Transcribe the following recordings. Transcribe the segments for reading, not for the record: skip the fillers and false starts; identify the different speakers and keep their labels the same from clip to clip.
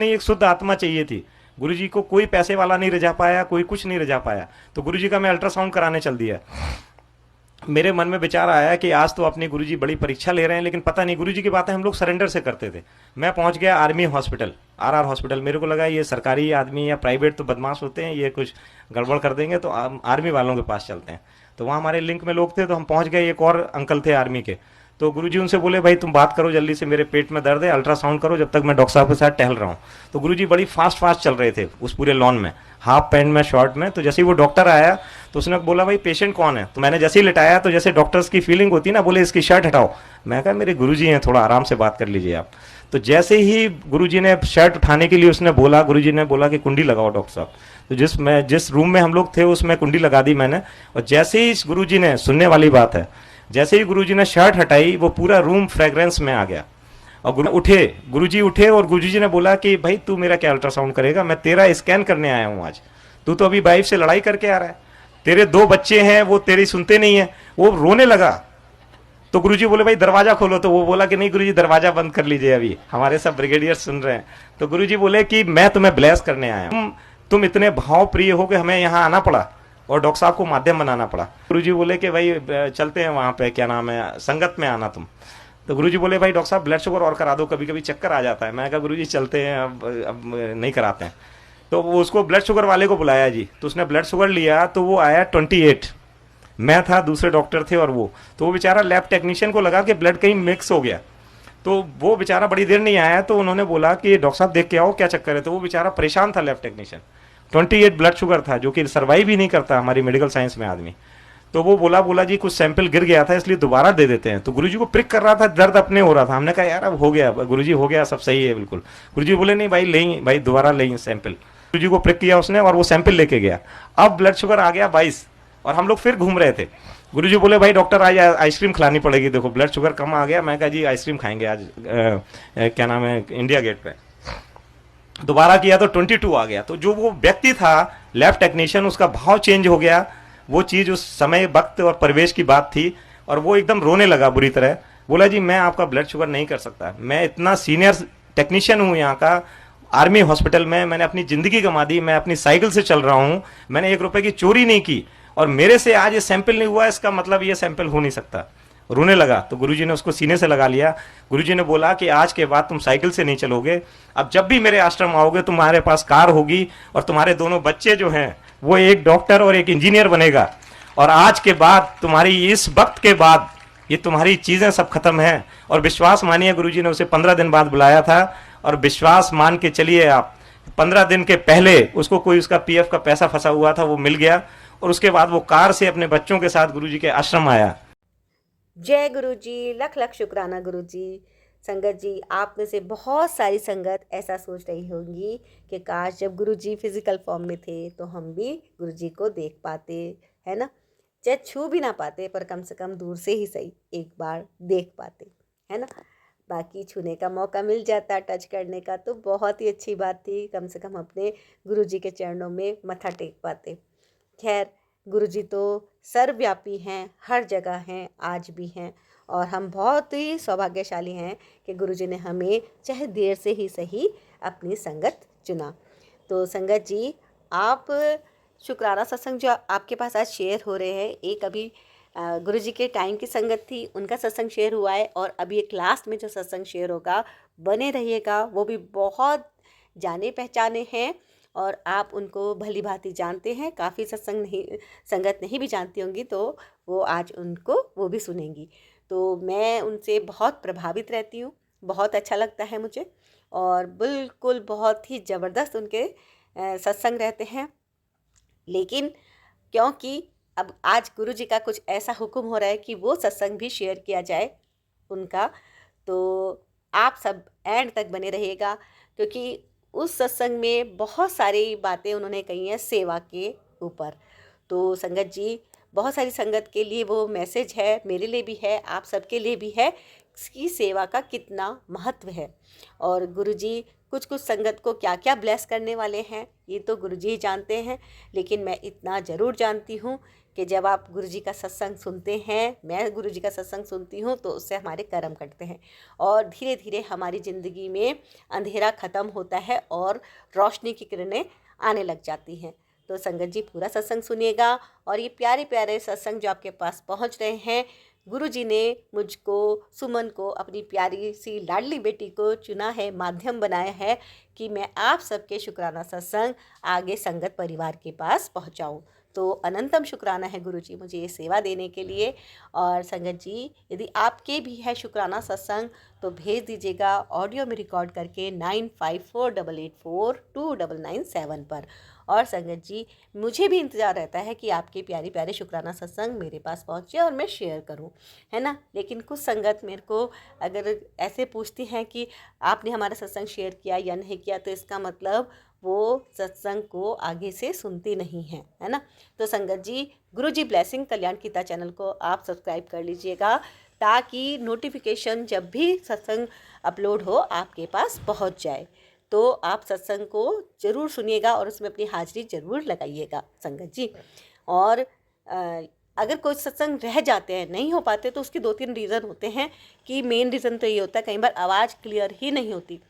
Speaker 1: नहीं, एक शुद्ध आत्मा चाहिए थी। गुरुजी को कोई पैसे वाला नहीं रिझा पाया, कोई कुछ नहीं रिझा पाया, तो गुरुजी का मैं अल्ट्रासाउंड कराने चल दिया। मेरे मन में विचार आया कि आज तो अपने गुरुजी बड़ी परीक्षा ले रहे हैं, लेकिन पता नहीं, गुरुजी की बातें हम लोग सरेंडर से करते थे। मैं पहुंच गया आर्मी हॉस्पिटल, आरआर हॉस्पिटल। मेरे को लगा ये सरकारी आदमी या प्राइवेट तो बदमाश होते हैं, ये कुछ गड़बड़ कर देंगे, तो आर्मी वालों के पास चलते हैं। तो वहाँ हमारे लिंक में लोग थे, तो हम पहुंच गए। एक और अंकल थे आर्मी के, तो गुरुजी उनसे बोले, भाई तुम बात करो जल्दी से, मेरे पेट में दर्द है, अल्ट्रासाउंड करो जब तक मैं डॉक्टर साहब के साथ टहल रहा हूँ। तो गुरुजी बड़ी फास्ट फास्ट चल रहे थे उस पूरे लॉन में, हाफ पैंट में, शॉर्ट में। तो जैसे ही वो डॉक्टर आया तो उसने बोला, भाई पेशेंट कौन है? तो मैंने जैसे ही लिटाया, तो जैसे डॉक्टर्स की फीलिंग होती है ना, बोले इसकी शर्ट हटाओ। मैं कहा मेरे गुरुजी हैं, थोड़ा आराम से बात कर लीजिए आप। तो जैसे ही गुरुजी ने शर्ट उठाने के लिए उसने बोला, गुरुजी ने बोला कि कुंडी लगाओ डॉक्टर साहब। तो जिस रूम में हम लोग थे उसमें कुंडी लगा दी मैंने। और जैसे ही गुरुजी ने, सुनने वाली बात है, जैसे ही गुरुजी ने शर्ट हटाई, वो पूरा रूम फ्रेग्रेंस में आ गया। और गुरुजी उठे और गुरुजी ने बोला कि भाई तू मेरा क्या अल्ट्रासाउंड करेगा, मैं तेरा स्कैन करने आया हूं आज। तू तो अभी वाइफ से लड़ाई करके आ रहा है, तेरे 2 बच्चे हैं, वो तेरी सुनते नहीं है। वो रोने लगा। तो गुरुजी बोले भाई दरवाजा खोलो। तो वो बोला कि नहीं गुरुजी, दरवाजा बंद कर लीजिए, अभी हमारे सब ब्रिगेडियर सुन रहे हैं। तो गुरुजी बोले कि मैं तुम्हें ब्लेस करने आया हूं, तुम इतने भाव प्रिय हो कि हमें यहाँ आना पड़ा और डॉक्टर साहब को माध्यम बनाना पड़ा। गुरुजी बोले कि भाई चलते हैं वहां पे, क्या नाम है, संगत में आना तुम। तो गुरुजी बोले भाई डॉक्टर साहब ब्लड शुगर और करा दो, कभी कभी चक्कर आ जाता है। मैं कहा गुरुजी चलते हैं, अब नहीं कराते हैं। तो वो उसको ब्लड शुगर वाले को बुलाया जी, तो उसने ब्लड शुगर लिया, तो वो आया 28। मैं था, दूसरे डॉक्टर थे और वो, तो वो बेचारा लैब टेक्नीशियन को लगा कि ब्लड कहीं मिक्स हो गया। तो वो बेचारा बड़ी देर नहीं आया। तो उन्होंने बोला कि डॉक्टर साहब देख के आओ क्या चक्कर है। तो वो बेचारा परेशान था, लैब टेक्नीशियन। 28 ब्लड शुगर था, जो कि सर्वाइव ही नहीं करता हमारी मेडिकल साइंस में आदमी। तो वो बोला जी कुछ सैंपल गिर गया था, इसलिए दोबारा दे देते हैं। तो गुरुजी को प्रिक कर रहा था, दर्द अपने हो रहा था। हमने कहा यार अब हो गया गुरुजी, हो गया, सब सही है बिल्कुल। गुरुजी बोले नहीं भाई लेंगे, भाई दोबारा लेंगे सैंपल। गुरुजी को प्रिक किया उसने और वो सैंपल लेके गया। अब ब्लड शुगर आ गया 22 और हम लोग फिर घूम रहे थे। गुरुजी बोले भाई डॉक्टर आज आइसक्रीम खिलानी पड़ेगी, देखो ब्लड शुगर कम आ गया। मैं कहा जी आइसक्रीम खाएंगे आज, क्या नाम है, इंडिया गेट पे। दोबारा किया तो 22 आ गया। तो जो वो व्यक्ति था लैब टेक्नीशियन, उसका भाव चेंज हो गया। वो चीज उस समय वक्त और परिवेश की बात थी, और वो एकदम रोने लगा बुरी तरह। बोला जी मैं आपका ब्लड शुगर नहीं कर सकता, मैं इतना सीनियर टेक्नीशियन हूं यहाँ का, आर्मी हॉस्पिटल में मैंने अपनी जिंदगी गंवा दी, मैं अपनी साइकिल से चल रहा हूं, मैंने 1 रुपए की चोरी नहीं की, और मेरे से आज ये सैंपल नहीं हुआ, इसका मतलब ये सैंपल हो नहीं सकता। रोने लगा। तो गुरुजी ने उसको सीने से लगा लिया। गुरुजी ने बोला कि आज के बाद तुम साइकिल से नहीं चलोगे, अब जब भी मेरे आश्रम आओगे तुम्हारे पास कार होगी, और तुम्हारे दोनों बच्चे जो हैं वो एक डॉक्टर और एक इंजीनियर बनेगा, और आज के बाद तुम्हारी इस वक्त के बाद ये तुम्हारी चीजें सब खत्म है। और विश्वास मानिए, गुरुजी ने उसे 15 दिन बाद बुलाया था, और विश्वास मान के चलिए आप, 15 दिन के पहले उसको कोई उसका पीएफ का पैसा फंसा हुआ था वो मिल गया, और उसके बाद वो कार से अपने बच्चों के साथ गुरुजी के आश्रम आया।
Speaker 2: जय गुरु जी, लख लख शुक्राना गुरु जी। संगत जी, आप में से बहुत सारी संगत ऐसा सोच रही होंगी कि काश जब गुरु जी फिजिकल फॉर्म में थे तो हम भी गुरु जी को देख पाते, है ना। चाहे छू भी ना पाते, पर कम से कम दूर से ही सही एक बार देख पाते, है ना। बाकी छूने का मौका मिल जाता, टच करने का, तो बहुत ही अच्छी बात थी। कम से कम अपने गुरु जी के चरणों में मत्था टेक पाते। खैर, गुरुजी तो सर्वव्यापी हैं, हर जगह हैं, आज भी हैं, और हम बहुत ही सौभाग्यशाली हैं कि गुरुजी ने हमें चाहे देर से ही सही अपनी संगत चुना। तो संगत जी, आप शुक्राना सत्संग जो आपके पास आज शेयर हो रहे हैं, एक अभी गुरुजी के टाइम की संगत थी, उनका सत्संग शेयर हुआ है, और अभी एक लास्ट में जो सत्संग शेयर होगा, बने रहिएगा, वो भी बहुत जाने पहचाने हैं, और आप उनको भली भांति जानते हैं। काफ़ी सत्संग नहीं, संगत नहीं भी जानती होंगी, तो वो आज उनको वो भी सुनेंगी। तो मैं उनसे बहुत प्रभावित रहती हूँ, बहुत अच्छा लगता है मुझे, और बिल्कुल बहुत ही ज़बरदस्त उनके सत्संग रहते हैं। लेकिन क्योंकि अब आज गुरु जी का कुछ ऐसा हुक्म हो रहा है कि वो सत्संग भी शेयर किया जाए उनका, तो आप सब एंड तक बने रहिएगा, क्योंकि उस सत्संग में बहुत सारी बातें उन्होंने कही हैं सेवा के ऊपर। तो संगत जी, बहुत सारी संगत के लिए वो मैसेज है, मेरे लिए भी है, आप सबके लिए भी है, कि सेवा का कितना महत्व है। और गुरु जी कुछ कुछ संगत को क्या क्या ब्लेस करने वाले हैं ये तो गुरुजी ही जानते हैं, लेकिन मैं इतना ज़रूर जानती हूँ कि जब आप गुरुजी का सत्संग सुनते हैं, मैं गुरुजी का सत्संग सुनती हूँ, तो उससे हमारे कर्म कटते हैं और धीरे धीरे हमारी ज़िंदगी में अंधेरा ख़त्म होता है और रोशनी की किरणें आने लग जाती हैं। तो संगत जी पूरा सत्संग सुनिएगा और ये प्यारे प्यारे सत्संग जो आपके पास पहुंच रहे हैं, गुरुजी ने मुझको, सुमन को, अपनी प्यारी सी लाडली बेटी को चुना है, माध्यम बनाया है कि मैं आप सबके शुक्राना सत्संग आगे संगत परिवार के पास पहुंचाऊं। तो अनंतम शुक्राना है गुरुजी मुझे ये सेवा देने के लिए। और संगत जी यदि आपके भी है शुक्राना सत्संग तो भेज दीजिएगा ऑडियो में रिकॉर्ड करके 9548842997 पर। और संगत जी मुझे भी इंतज़ार रहता है कि आपके प्यारे प्यारे शुक्राना सत्संग मेरे पास पहुँचे और मैं शेयर करूं, है ना। लेकिन कुछ संगत मेरे को अगर ऐसे पूछती हैं कि आपने हमारा सत्संग शेयर किया या नहीं किया, तो इसका मतलब वो सत्संग को आगे से सुनती नहीं है ना। तो संगत जी गुरुजी ब्लेसिंग कल्याण गीता चैनल को आप सब्सक्राइब कर लीजिएगा ताकि नोटिफिकेशन जब भी सत्संग अपलोड हो आपके पास पहुंच जाए। तो आप सत्संग को ज़रूर सुनिएगा और उसमें अपनी हाजिरी ज़रूर लगाइएगा संगत जी। और अगर कोई सत्संग रह जाते हैं, नहीं हो पाते, तो उसके 2-3 रीज़न होते हैं कि मेन रीज़न तो ये होता है कई बार आवाज़ क्लियर ही नहीं होती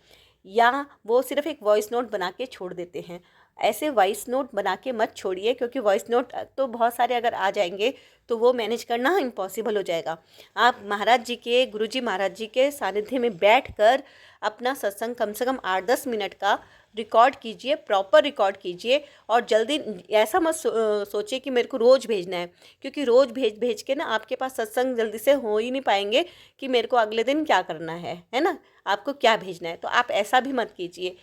Speaker 2: या वो सिर्फ एक वॉइस नोट बना के छोड़ देते हैं। ऐसे वॉइस नोट बना के मत छोड़िए, क्योंकि वॉइस नोट तो बहुत सारे अगर आ जाएंगे तो वो मैनेज करना इम्पॉसिबल हो जाएगा। आप महाराज जी के, गुरुजी महाराज जी के सानिध्य में बैठकर अपना सत्संग कम से कम 8-10 मिनट का रिकॉर्ड कीजिए, प्रॉपर रिकॉर्ड कीजिए। और जल्दी ऐसा मत सोचिए कि मेरे को रोज़ भेजना है, क्योंकि रोज़ भेज के ना आपके पास सत्संग जल्दी से हो ही नहीं पाएंगे कि मेरे को अगले दिन क्या करना है ना, आपको क्या भेजना है। तो आप ऐसा भी मत कीजिए।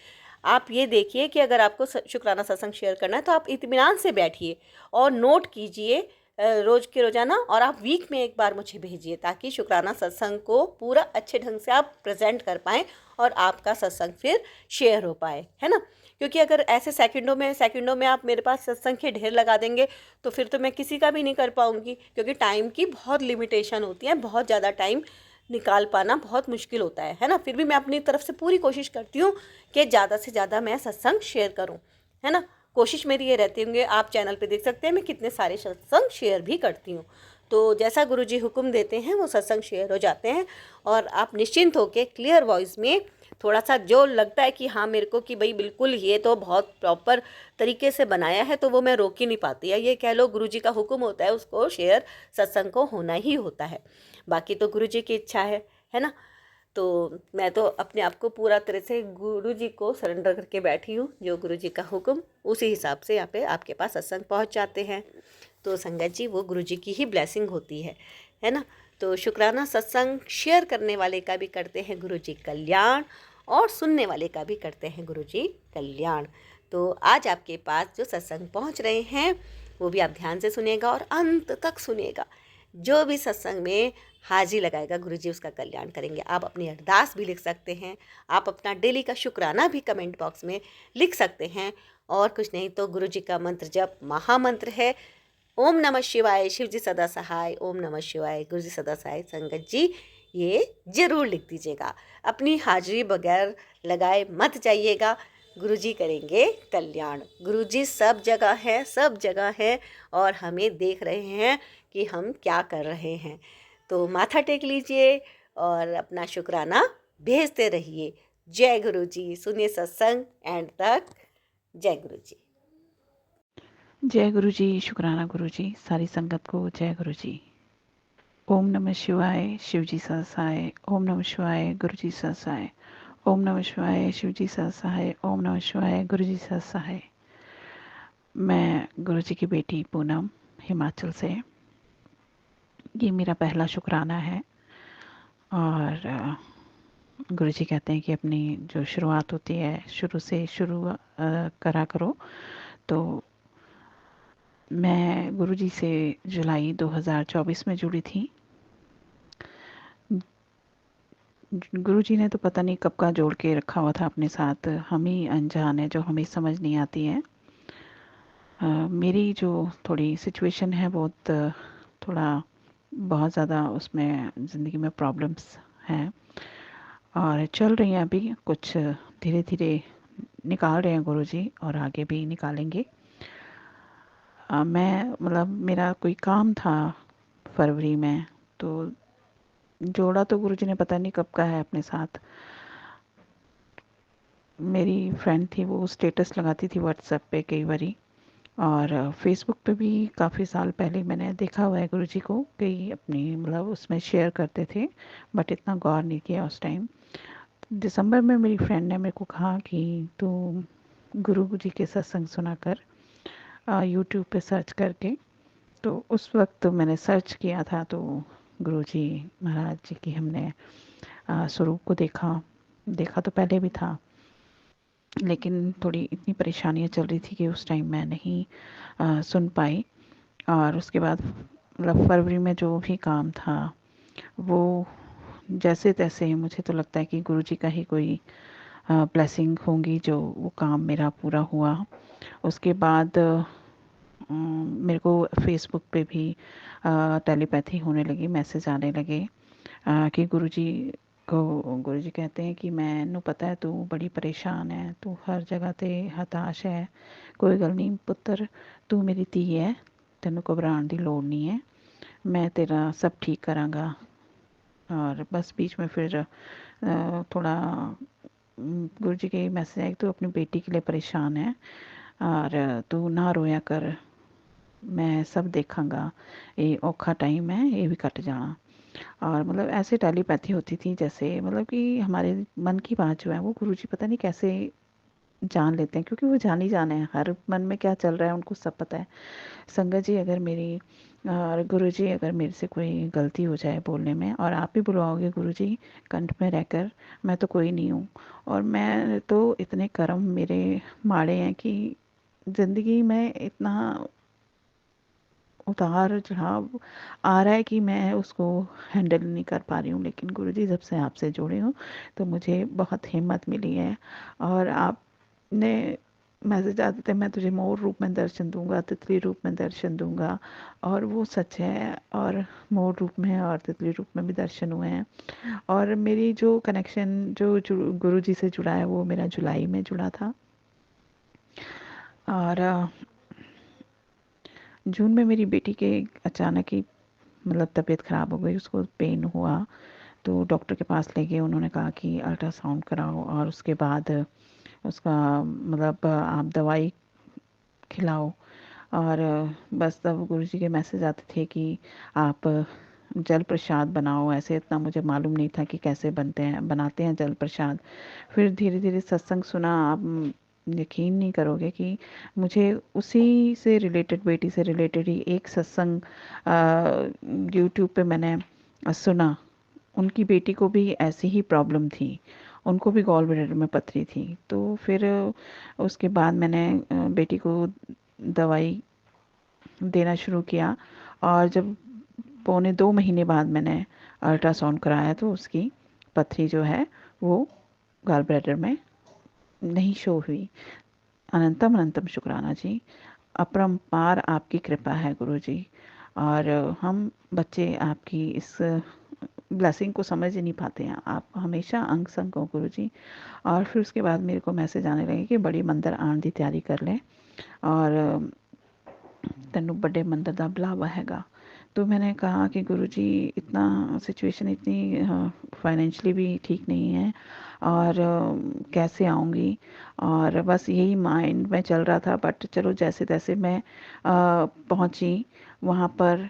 Speaker 2: आप ये देखिए कि अगर आपको शुक्राना सत्संग शेयर करना है तो आप इत्मीनान से बैठिए और नोट कीजिए रोज़ के रोज़ाना, और आप वीक में एक बार मुझे भेजिए ताकि शुक्राना सत्संग को पूरा अच्छे ढंग से आप प्रेजेंट कर पाएँ और आपका सत्संग फिर शेयर हो पाए, है ना। क्योंकि अगर ऐसे सेकंडों में आप मेरे पास सत्संग के ढेर लगा देंगे तो फिर तो मैं किसी का भी नहीं कर पाऊँगी, क्योंकि टाइम की बहुत लिमिटेशन होती है, बहुत ज़्यादा टाइम निकाल पाना बहुत मुश्किल होता है ना। फिर भी मैं अपनी तरफ से पूरी कोशिश करती हूँ कि ज़्यादा से ज़्यादा मैं सत्संग शेयर करूँ, है ना। कोशिश मेरी ये रहती होंगे, आप चैनल पे देख सकते हैं मैं कितने सारे सत्संग शेयर भी करती हूँ। तो जैसा गुरुजी हुक्म देते हैं वो सत्संग शेयर हो जाते हैं और आप निश्चिंत होकर क्लियर वॉइस में थोड़ा सा जो लगता है कि हाँ मेरे को कि भाई बिल्कुल ये तो बहुत प्रॉपर तरीके से बनाया है, तो वो मैं रोक ही नहीं पाती, या ये कह लो गुरुजी का हुक्म होता है, उसको शेयर सत्संग को होना ही होता है। बाकी तो गुरुजी की इच्छा है ना। तो मैं तो अपने आप को पूरा तरह से गुरुजी को सरेंडर करके बैठी हूँ, जो गुरुजी का हुक्म उसी हिसाब से यहाँ पे आपके पास सत्संग पहुँच जाते हैं। तो संगत जी वो गुरुजी की ही ब्लेसिंग होती है ना। तो शुक्राना सत्संग शेयर करने वाले का भी करते हैं गुरुजी कल्याण और सुनने वाले का भी करते हैं गुरुजी कल्याण। तो आज आपके पास जो सत्संग पहुँच रहे हैं वो भी आप ध्यान से सुनिएगा और अंत तक सुनिएगा। जो भी सत्संग में हाजिरी लगाएगा गुरुजी उसका कल्याण करेंगे। आप अपनी अरदास भी लिख सकते हैं, आप अपना डेली का शुक्राना भी कमेंट बॉक्स में लिख सकते हैं, और कुछ नहीं तो गुरुजी का मंत्र जप महामंत्र है, ओम नमः शिवाय, शिव जी सदा सहाय, ओम नमः शिवाय, गुरुजी सदा सहाय। संगत जी ये जरूर लिख दीजिएगा, अपनी हाजिरी बगैर लगाए मत जाइएगा, गुरुजी करेंगे कल्याण। गुरुजी सब जगह है और हमें देख रहे हैं कि हम क्या कर रहे हैं। तो माथा टेक लीजिए और अपना शुक्राना भेजते रहिए। जय गुरुजी। सुनिए सत्संग एंड तक। जय गुरुजी।
Speaker 3: जय गुरुजी। शुक्राना गुरुजी। सारी संगत को जय गुरुजी। ओम नमः शिवाय, शिवजी सहाय। ओम नमः शिवाय, गुरुजी सहाय। ओम नमः शिवाय, शिवजी सहाय। ओम नमः शिवाय, गुरुजी सहाय। मैं गुरुजी की बेटी पूनम, हिमाचल से। ये मेरा पहला शुक्राना है और गुरुजी कहते हैं कि अपनी जो शुरुआत होती है शुरू से शुरू करा करो। तो मैं गुरुजी से जुलाई 2024 में जुड़ी थी। गुरुजी ने तो पता नहीं कब का जोड़ के रखा हुआ था अपने साथ, हम ही अनजान है जो हमें समझ नहीं आती है। मेरी जो थोड़ी सिचुएशन है बहुत ज़्यादा उसमें ज़िंदगी में प्रॉब्लम्स हैं और चल रही हैं अभी, कुछ धीरे धीरे निकाल रहे हैं गुरुजी और आगे भी निकालेंगे। मैं मतलब मेरा कोई काम था फरवरी में, तो जोड़ा तो गुरुजी ने पता नहीं कब का है अपने साथ। मेरी फ्रेंड थी, वो स्टेटस लगाती थी व्हाट्सएप पे कई बारी, और फेसबुक पे भी काफ़ी साल पहले मैंने देखा हुआ है गुरुजी को, कई अपनी मतलब उसमें शेयर करते थे, बट इतना गौर नहीं किया उस टाइम। दिसंबर में मेरी फ्रेंड ने मेरे को कहा कि तू गुरु जी के सत्संग सुना कर, यूट्यूब पे सर्च करके। तो उस वक्त तो मैंने सर्च किया था, तो गुरु जी महाराज जी की हमने स्वरूप को देखा। देखा तो पहले भी था, लेकिन थोड़ी इतनी परेशानियां चल रही थी कि उस टाइम मैं नहीं सुन पाई। और उसके बाद मतलब फरवरी में जो भी काम था वो जैसे तैसे, मुझे तो लगता है कि गुरु जी का ही कोई ब्लेसिंग होंगी जो वो काम मेरा पूरा हुआ। उसके बाद मेरे को फेसबुक पे भी टेलीपैथी होने लगी, मैसेज आने लगे कि गुरुजी कहते हैं कि मैनू पता है तू बड़ी परेशान है, तू हर जगह ते हताश है, कोई गल नहीं पुत्तर, तू मेरी धी है, तेनू घबराने की लोड़ नहीं है, मैं तेरा सब ठीक करांगा। और बस बीच में फिर थोड़ा गुरुजी के मैसेज आए, तू अपनी बेटी के लिए परेशान है और तू ना रोया कर, मैं सब देखांगा, ये औखा टाइम है, ये भी कट जाना। और मतलब ऐसे टेलीपैथी होती थी जैसे मतलब कि हमारे मन की बात जो है वो गुरुजी पता नहीं कैसे जान लेते हैं, क्योंकि वो जान ही जाने हैं, हर मन में क्या चल रहा है उनको सब पता है। संगत जी, अगर मेरी और गुरु जी अगर मेरे से कोई गलती हो जाए बोलने में, और आप भी बुलवाओगे गुरु जी कंठ में रहकर, मैं तो कोई नहीं हूँ। और मैं तो इतने कर्म मेरे माड़े हैं कि ज़िंदगी में इतना उतार चढ़ाव आ रहा है कि मैं उसको हैंडल नहीं कर पा रही हूँ। लेकिन गुरुजी जब से आपसे जुड़ी हूँ तो मुझे बहुत हिम्मत मिली है। और आपने मैसेज आते थे, मैं तुझे मोर रूप में दर्शन दूंगा, तितली रूप में दर्शन दूंगा, और वो सच है। और मोर रूप में और तितली रूप में भी दर्शन हुए हैं। और मेरी जो कनेक्शन जो गुरु जी से जुड़ा है वो मेरा जुलाई में जुड़ा था। और जून में मेरी बेटी के अचानक ही मतलब तबीयत ख़राब हो गई, उसको पेन हुआ, तो डॉक्टर के पास ले गए। उन्होंने कहा कि अल्ट्रासाउंड कराओ और उसके बाद उसका मतलब आप दवाई खिलाओ। और बस तब गुरुजी के मैसेज आते थे कि आप जल प्रसाद बनाओ। ऐसे इतना मुझे मालूम नहीं था कि कैसे बनाते हैं जल प्रसाद। फिर धीरे धीरे सत्संग सुना। आप यकीन नहीं करोगे कि मुझे उसी से रिलेटेड, बेटी से रिलेटेड ही एक सत्संग यूट्यूब पे मैंने सुना। उनकी बेटी को भी ऐसी ही प्रॉब्लम थी, उनको भी गॉल ब्लैडर में पथरी थी। तो फिर उसके बाद मैंने बेटी को दवाई देना शुरू किया। और जब 1.25 महीने बाद मैंने अल्ट्रासाउंड कराया तो उसकी पथरी जो है वो गॉल ब्लैडर में नहीं शो हुई। अनंतम अनंतम शुक्राना जी, अपरंपार आपकी कृपा है गुरु जी। और हम बच्चे आपकी इस ब्लेसिंग को समझ ही नहीं पाते हैं, आप हमेशा अंग संग हो गुरु जी। और फिर उसके बाद मेरे को मैसेज आने लगे कि बड़ी मंदिर आने की तैयारी कर ले, और तेनू बड़े मंदिर का बुलावा हैगा। तो मैंने कहा कि गुरुजी इतना सिचुएशन इतनी फाइनेंशियली भी ठीक नहीं है, और कैसे आऊँगी। और बस यही माइंड में चल रहा था। बट चलो जैसे तैसे मैं पहुँची वहाँ पर।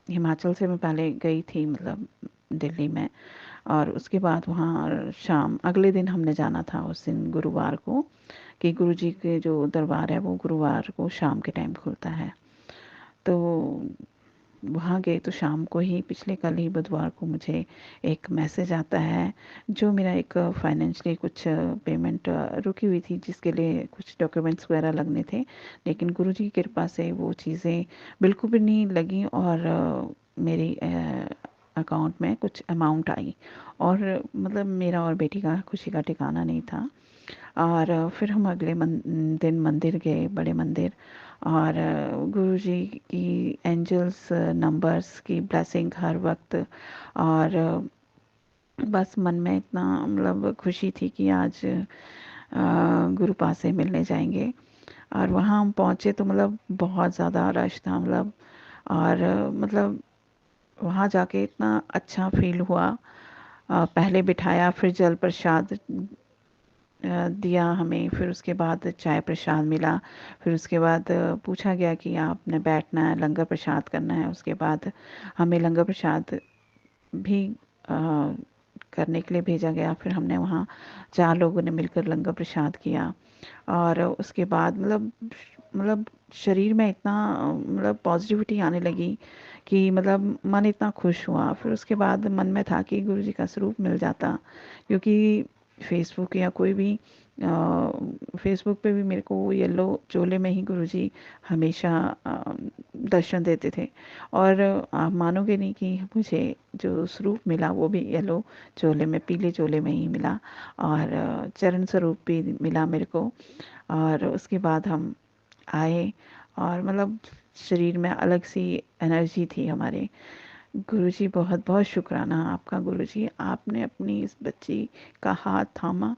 Speaker 3: हिमाचल से मैं पहले गई थी मतलब दिल्ली में, और उसके बाद वहाँ शाम अगले दिन हमने जाना था, उस दिन गुरुवार को, कि गुरुजी के जो दरबार है वो गुरुवार को शाम के टाइम खुलता है। तो वहाँ गए तो शाम को ही, पिछले कल ही बुधवार को मुझे एक मैसेज आता है, जो मेरा एक फाइनेंशियली कुछ पेमेंट रुकी हुई थी जिसके लिए कुछ डॉक्यूमेंट्स वगैरह लगने थे। लेकिन गुरुजी की कृपा से वो चीज़ें बिल्कुल भी नहीं लगी, और मेरी अकाउंट में कुछ अमाउंट आई। और मतलब मेरा और बेटी का खुशी का ठिकाना नहीं था। और फिर हम अगले दिन मंदिर गए, बड़े मंदिर। और गुरुजी की एंजल्स नंबर्स की ब्लेसिंग हर वक्त। और बस मन में इतना मतलब खुशी थी कि आज गुरु पास से मिलने जाएंगे। और वहाँ हम पहुँचे तो मतलब बहुत ज़्यादा रश था मतलब। और मतलब वहाँ जाके इतना अच्छा फील हुआ। पहले बिठाया, फिर जल प्रसाद दिया हमें, फिर उसके बाद चाय प्रसाद मिला। फिर उसके बाद पूछा गया कि आपने बैठना है, लंगर प्रसाद करना है। उसके बाद हमें लंगर प्रसाद भी करने के लिए भेजा गया। फिर हमने वहाँ 4 लोगों ने मिलकर लंगर प्रसाद किया। और उसके बाद मतलब शरीर में इतना मतलब पॉजिटिविटी आने लगी कि मतलब मन इतना खुश हुआ। फिर उसके बाद मन में था कि गुरु जी का स्वरूप मिल जाता, क्योंकि फेसबुक या कोई भी फेसबुक पे भी मेरे को येलो चोले में ही गुरुजी हमेशा दर्शन देते थे। और आप मानोगे नहीं कि मुझे जो स्वरूप मिला वो भी येलो चोले में, पीले चोले में ही मिला। और चरण स्वरूप भी मिला मेरे को। और उसके बाद हम आए और मतलब शरीर में अलग सी एनर्जी थी हमारे। गुरुजी बहुत बहुत शुक्राना आपका। गुरुजी आपने अपनी इस बच्ची का हाथ थामा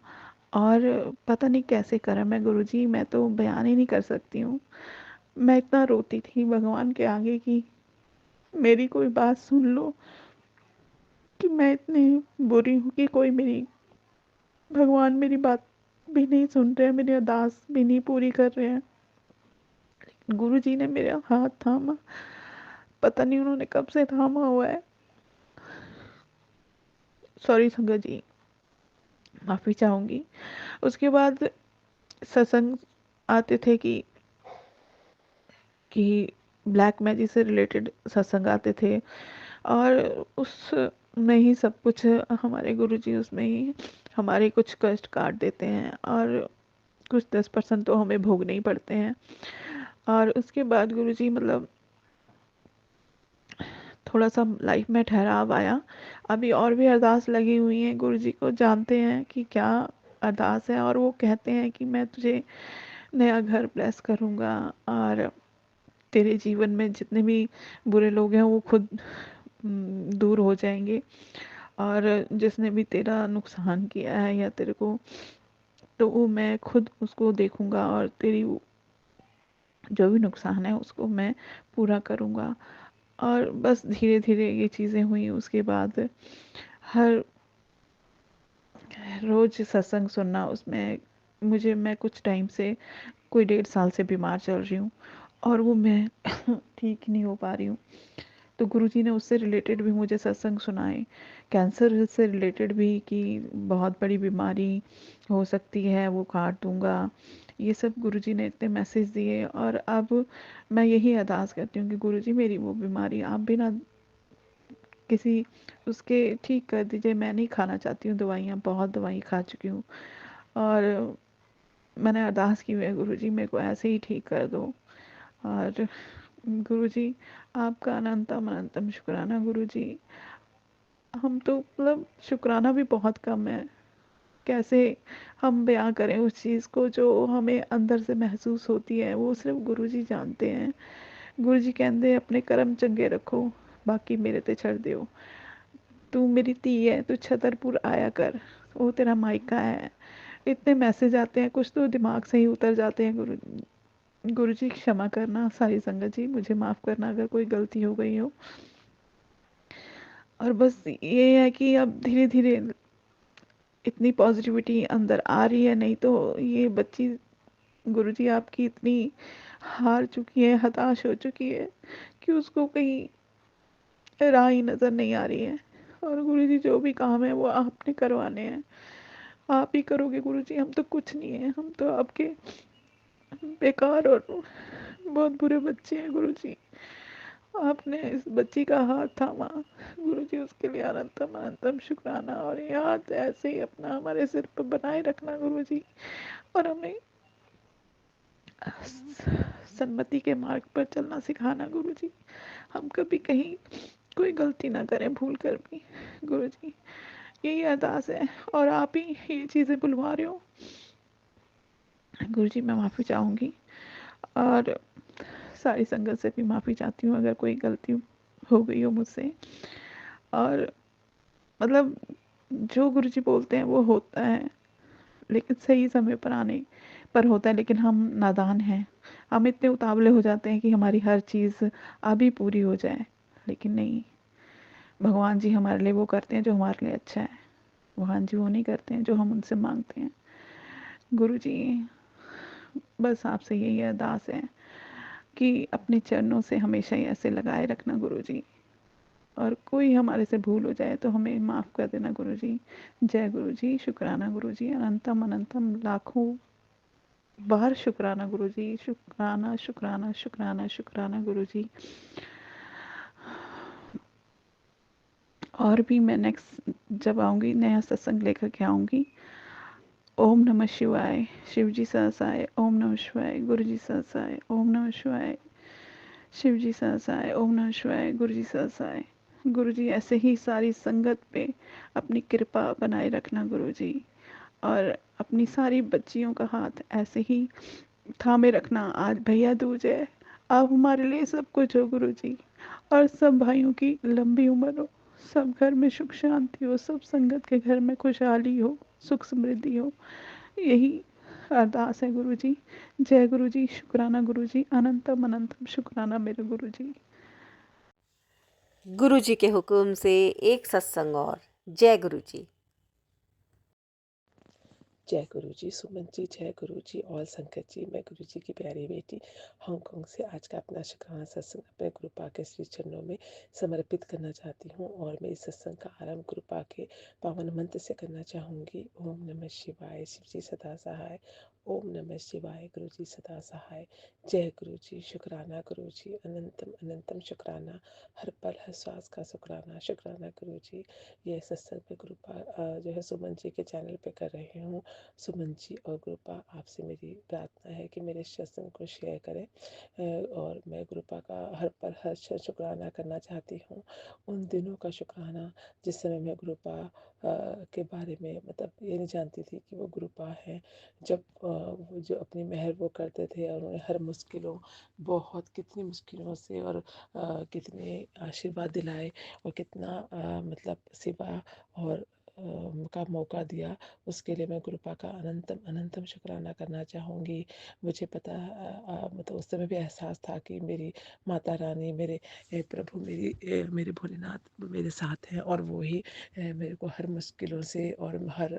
Speaker 3: और पता नहीं कैसे करा। मैं गुरुजी, मैं तो बयान ही नहीं कर सकती हूँ। मैं इतना रोती थी भगवान के आगे कि मेरी कोई बात सुन लो, कि मैं इतनी बुरी हूँ कि कोई मेरी, भगवान मेरी बात भी नहीं सुन रहे हैं, मेरी अरदास भी नहीं पूरी कर रहे हैं। गुरुजी ने मेरा हाथ थामा, पता नहीं उन्होंने कब से थामा हुआ है। सॉरी संगत जी, माफ़ी चाहूँगी। उसके बाद सत्संग आते थे कि ब्लैक मैजिक से रिलेटेड सत्संग आते थे। और उसमें ही सब कुछ हमारे गुरुजी उसमें ही हमारे कुछ कष्ट काट देते हैं, और कुछ 10% तो हमें भोगने ही पड़ते हैं। और उसके बाद गुरुजी मतलब थोड़ा सा लाइफ में ठहराव आया। अभी और भी अरदास लगी हुई हैं, गुरुजी को जानते हैं कि क्या अरदास है। और वो कहते हैं कि मैं तुझे नया घर ब्लेस करूँगा, और तेरे जीवन में जितने भी बुरे लोग हैं वो खुद दूर हो जाएंगे। और जिसने भी तेरा नुकसान किया है या तेरे को, तो वो मैं खुद उसको देखूंगा, और तेरी जो भी नुकसान है उसको मैं पूरा करूंगा। और बस धीरे धीरे ये चीज़ें हुई। उसके बाद हर रोज सत्संग सुनना, उसमें मुझे, मैं कुछ टाइम से, कोई 1.5 साल से बीमार चल रही हूँ, और वो मैं ठीक नहीं हो पा रही हूँ। तो गुरुजी ने उससे रिलेटेड भी मुझे सत्संग सुनाए, कैंसर से रिलेटेड भी, कि बहुत बड़ी बीमारी हो सकती है, वो काट दूंगा। ये सब गुरुजी ने इतने मैसेज दिए। और अब मैं यही अरदास करती हूँ कि गुरुजी मेरी वो बीमारी आप बिना किसी उसके ठीक कर दीजिए। मैं नहीं खाना चाहती हूँ दवाइयाँ, बहुत दवाई खा चुकी हूँ। और मैंने अरदास की हुई है, गुरुजी मेरे को ऐसे ही ठीक कर दो। और गुरुजी आपका अनंतम अनंतम शुक्राना। गुरुजी हम तो मतलब शुक्राना भी बहुत कम है। कैसे हम बयां करें उस चीज़ को जो हमें अंदर से महसूस होती है, वो सिर्फ गुरुजी जानते हैं। गुरुजी कहते अपने कर्म चंगे रखो, बाकी मेरे ते छड़ दियो। तू मेरी धी है, तू छतरपुर आया कर, वो तेरा मायका है। इतने मैसेज आते हैं, कुछ तो दिमाग से ही उतर जाते हैं। गुरुजी क्षमा करना, सारी संगत जी मुझे माफ़ करना अगर कोई गलती हो गई हो। और बस ये है कि अब धीरे धीरे इतनी पॉजिटिविटी अंदर आ रही है, नहीं तो ये बच्ची गुरुजी आपकी इतनी हार चुकी है, हताश हो चुकी है कि उसको कहीं राह ही नज़र नहीं आ रही है। और गुरुजी जो भी काम है वो आपने करवाने हैं, आप ही करोगे गुरुजी। हम तो कुछ नहीं है, हम तो आपके बेकार और बहुत बुरे बच्चे हैं गुरुजी। आपने इस बच्ची का हाथ थामा, गुरुजी उसके लिए अनंतम अनंतम शुक्राना। और ये हाथ ऐसे ही अपना हमारे सिर पर बनाए रखना गुरुजी, और हमें सन्मति के मार्ग पर चलना सिखाना गुरुजी। हम कभी कहीं कोई गलती ना करें भूल कर भी गुरुजी, यही अरदास है। और आप ही ये चीज़ें बुलवा रहे हो गुरुजी, मैं माफ़ी चाहूँगी। और सारी संगत से भी माफ़ी चाहती हूँ अगर कोई गलती हो गई हो मुझसे। और मतलब जो गुरुजी बोलते हैं वो होता है, लेकिन सही समय पर आने पर होता है। लेकिन हम नादान हैं, हम इतने उतावले हो जाते हैं कि हमारी हर चीज़ अभी पूरी हो जाए, लेकिन नहीं, भगवान जी हमारे लिए वो करते हैं जो हमारे लिए अच्छा है। भगवान जी वो नहीं करते हैं जो हम उनसे मांगते हैं। गुरु जी, बस आपसे यही अरदास है कि अपने चरणों से हमेशा ही ऐसे लगाए रखना गुरु जी, और कोई हमारे से भूल हो जाए तो हमें माफ़ कर देना गुरु जी। जय गुरु जी, शुक्राना गुरु जी, अनंतम अनंतम लाखों बार शुक्राना गुरु जी, शुक्राना शुक्राना शुक्राना शुक्राना गुरु जी। और भी मैं नेक्स्ट जब आऊँगी नया सत्संग लेकर के आऊँगी। ओम नमः शिवाय, शिव जी सहसाय, ओम नमः शिवाय, गुरु जी सहसाय, ओम नमः शिवाय, शिव जी सहसाय, ओम नमः शिवाय, गुरु जी सहसाय। गुरु जी ऐसे ही सारी संगत पे अपनी कृपा बनाए रखना गुरु जी, और अपनी सारी बच्चियों का हाथ ऐसे ही थामे रखना। आज भैया दूज है, आप हमारे लिए सब कुछ हो गुरु जी, और सब भाइयों की लंबी उम्र हो, सब घर में सुख शांति हो, सब संगत के घर में खुशहाली हो, सुख समृद्धि हो, यही अरदास है गुरु जी। जय गुरु जी, शुक्राना गुरु जी, अनंतम अनंतम शुक्राना मेरे गुरु जी।
Speaker 2: गुरु जी के हुक्म से एक सत्संग और। जय गुरु जी।
Speaker 4: जय गुरु जी, सुमन जी, जय गुरु जी, ऑल संगत जी। मैं गुरु जी की प्यारी बेटी हांगकांग से आज का अपना शुक्राना सत्संग अपने गुरु पा के श्री चरणों में समर्पित करना चाहती हूँ, और मैं इस सत्संग का आरंभ गुरु पा के पावन मंत्र से करना चाहूँगी। ओम नमः शिवाय, शिव जी सदा सहाय। ओम नमः शिवाय, गुरु जी सदा सहाय। जय गुरु जी, शुक्राना गुरु जी, अनंतम अनंतम शुक्राना, हर पल हर श्वास का शुक्राना, शुक्राना गुरु जी। ये सत्संग में गुरु पा जो है सुमन जी के चैनल पे कर रही हूँ। सुमन जी और गुरुपा, आपसे मेरी प्रार्थना है कि मेरे सत्संग को शेयर करें, और मैं गुरुपा का हर पल हर क्षण शुक्राना करना चाहती हूँ। उन दिनों का शुक्राना जिस समय मैं गुरुपा के बारे में मतलब ये नहीं जानती थी कि वो गुरुपा हैं। जब वो जो अपनी मेहर वो करते थे, और उन्होंने हर मुश्किलों बहुत कितनी मुश्किलों से और कितने आशीर्वाद दिलाए, और कितना मतलब सेवा और का मौका दिया, उसके लिए मैं गुरुपा का अनंतम अनंतम शुक्राना करना चाहूँगी। मुझे पता मतलब उस समय भी एहसास था कि मेरी माता रानी, मेरे प्रभु, मेरे भोलेनाथ मेरे साथ हैं, और वो ही मेरे को हर मुश्किलों से और हर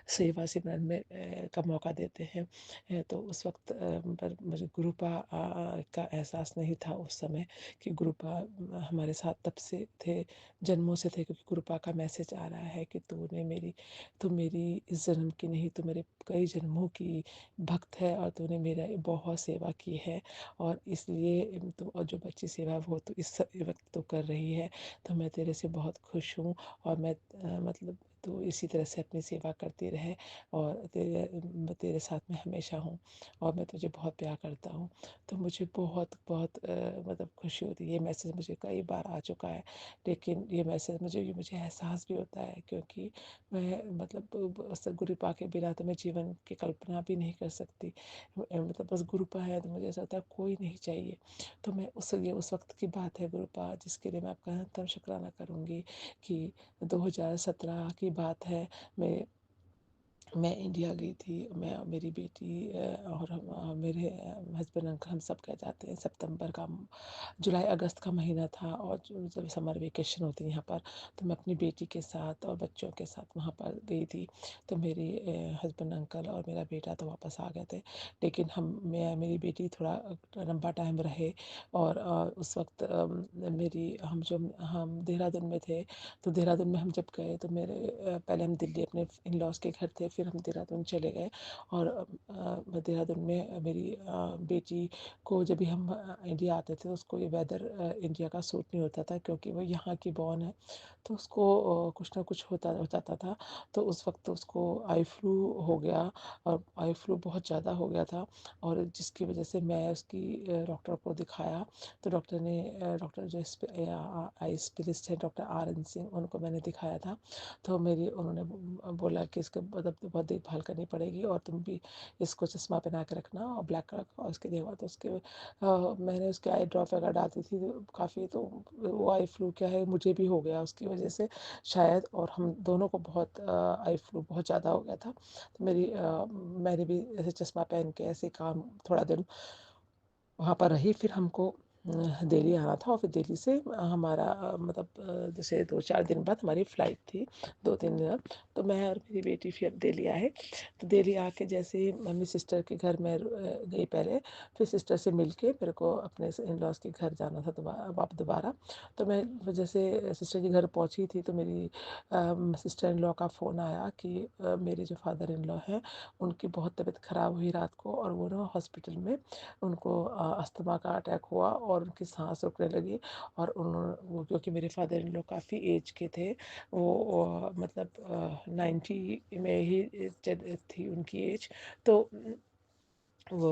Speaker 4: सेवा सिमरन में का मौका देते हैं। तो उस वक्त पर मुझे गुरुपा का एहसास नहीं था उस समय कि गुरुपा हमारे साथ तब से थे, जन्मों से थे, क्योंकि गुरुपा का मैसेज आ रहा है कि तू मेरी इस जन्म की नहीं, तू मेरे कई जन्मों की भक्त है, और तूने मेरा बहुत सेवा की है, और इसलिए तू, और जो बच्ची सेवा वो तू इस वक्त तो कर रही है, तो मैं तेरे से बहुत खुश हूँ, और मैं मतलब तू इसी तरह से अपनी सेवा करती रहे, और तेरे साथ में हमेशा हूँ, और मैं तुझे बहुत प्यार करता हूँ। तो मुझे बहुत बहुत मतलब खुशी होती है। ये मैसेज मुझे कई बार आ चुका है, लेकिन ये मैसेज मुझे एहसास भी होता है, क्योंकि मैं मतलब गुरुपा के बिना तो मैं जीवन की कल्पना भी नहीं कर सकती। मतलब बस गुरुपा है तो मुझे ऐसा होता है कोई नहीं चाहिए। तो मैं उस वक्त की बात है गुरुपा, जिसके लिए मैं आपका अनंतम शुक्राना करूँगी कि 2017 की बात है। मैं इंडिया गई थी, मैं मेरी बेटी और मेरे हस्बैंड अंकल, हम सब गए जाते हैं। सितंबर का जुलाई अगस्त का महीना था, और जब समर वेकेशन होती है यहाँ पर, तो मैं अपनी बेटी के साथ और बच्चों के साथ वहाँ पर गई थी। तो मेरी हस्बैंड अंकल और मेरा बेटा तो वापस आ गए थे, लेकिन मेरी बेटी थोड़ा लंबा टाइम रहे। और उस वक्त हम देहरादून में थे। तो देहरादून में हम जब गए तो पहले हम दिल्ली अपने इन लॉज के घर थे, फिर हम देहरादून चले गए। और देहरादून में मेरी बेटी को जब भी हम इंडिया आते थे, उसको ये वेदर इंडिया का सूट नहीं होता था, क्योंकि वो यहाँ की बॉर्न है, तो उसको कुछ ना कुछ हो जाता था। तो उस वक्त उसको आई फ्लू हो गया, और आई फ्लू बहुत ज़्यादा हो गया था, और जिसकी वजह से मैं उसकी डॉक्टर को दिखाया। तो डॉक्टर जो आई स्पेशलिस्ट है, डॉक्टर RN सिंह, उनको मैंने दिखाया था। तो उन्होंने बोला कि इसका मतलब बहुत देखभाल करनी पड़ेगी और तुम भी इसको चश्मा पहना के रखना और ब्लैक कलर का। और उसके बाद उसके मैंने उसके आई ड्रॉप वगैरह डालती थी काफ़ी, तो वो आई फ्लू क्या है मुझे भी हो गया उसकी वजह से शायद, और हम दोनों को बहुत आई फ्लू बहुत ज़्यादा हो गया था। तो मैंने भी ऐसे चश्मा पहन के ऐसे काम थोड़ा दिन वहाँ पर रही। फिर हमको दिल्ली आना था और फिर दिल्ली से हमारा मतलब जैसे 2-4 दिन बाद हमारी फ़्लाइट थी, 2-3 दिन बाद। तो मैं और मेरी बेटी फिर दिल्ली आए। तो दिल्ली आके जैसे ही मम्मी सिस्टर के घर में गई पहले, फिर सिस्टर से मिल के मेरे को अपने इन लॉज के घर जाना था दोबारा। तो मैं जैसे सिस्टर के घर पहुँची थी तो मेरी सिस्टर इन लॉ का फ़ोन आया कि मेरे जो फादर इन लॉ हैं उनकी बहुत तबीयत ख़राब हुई रात को, और वो ना हॉस्पिटल में उनको अस्थमा का अटैक हुआ और उनकी सांस रुकने लगी। और वो क्योंकि मेरे फादर इन लॉ काफ़ी एज के थे, वो मतलब 90 में ही थी उनकी एज। तो वो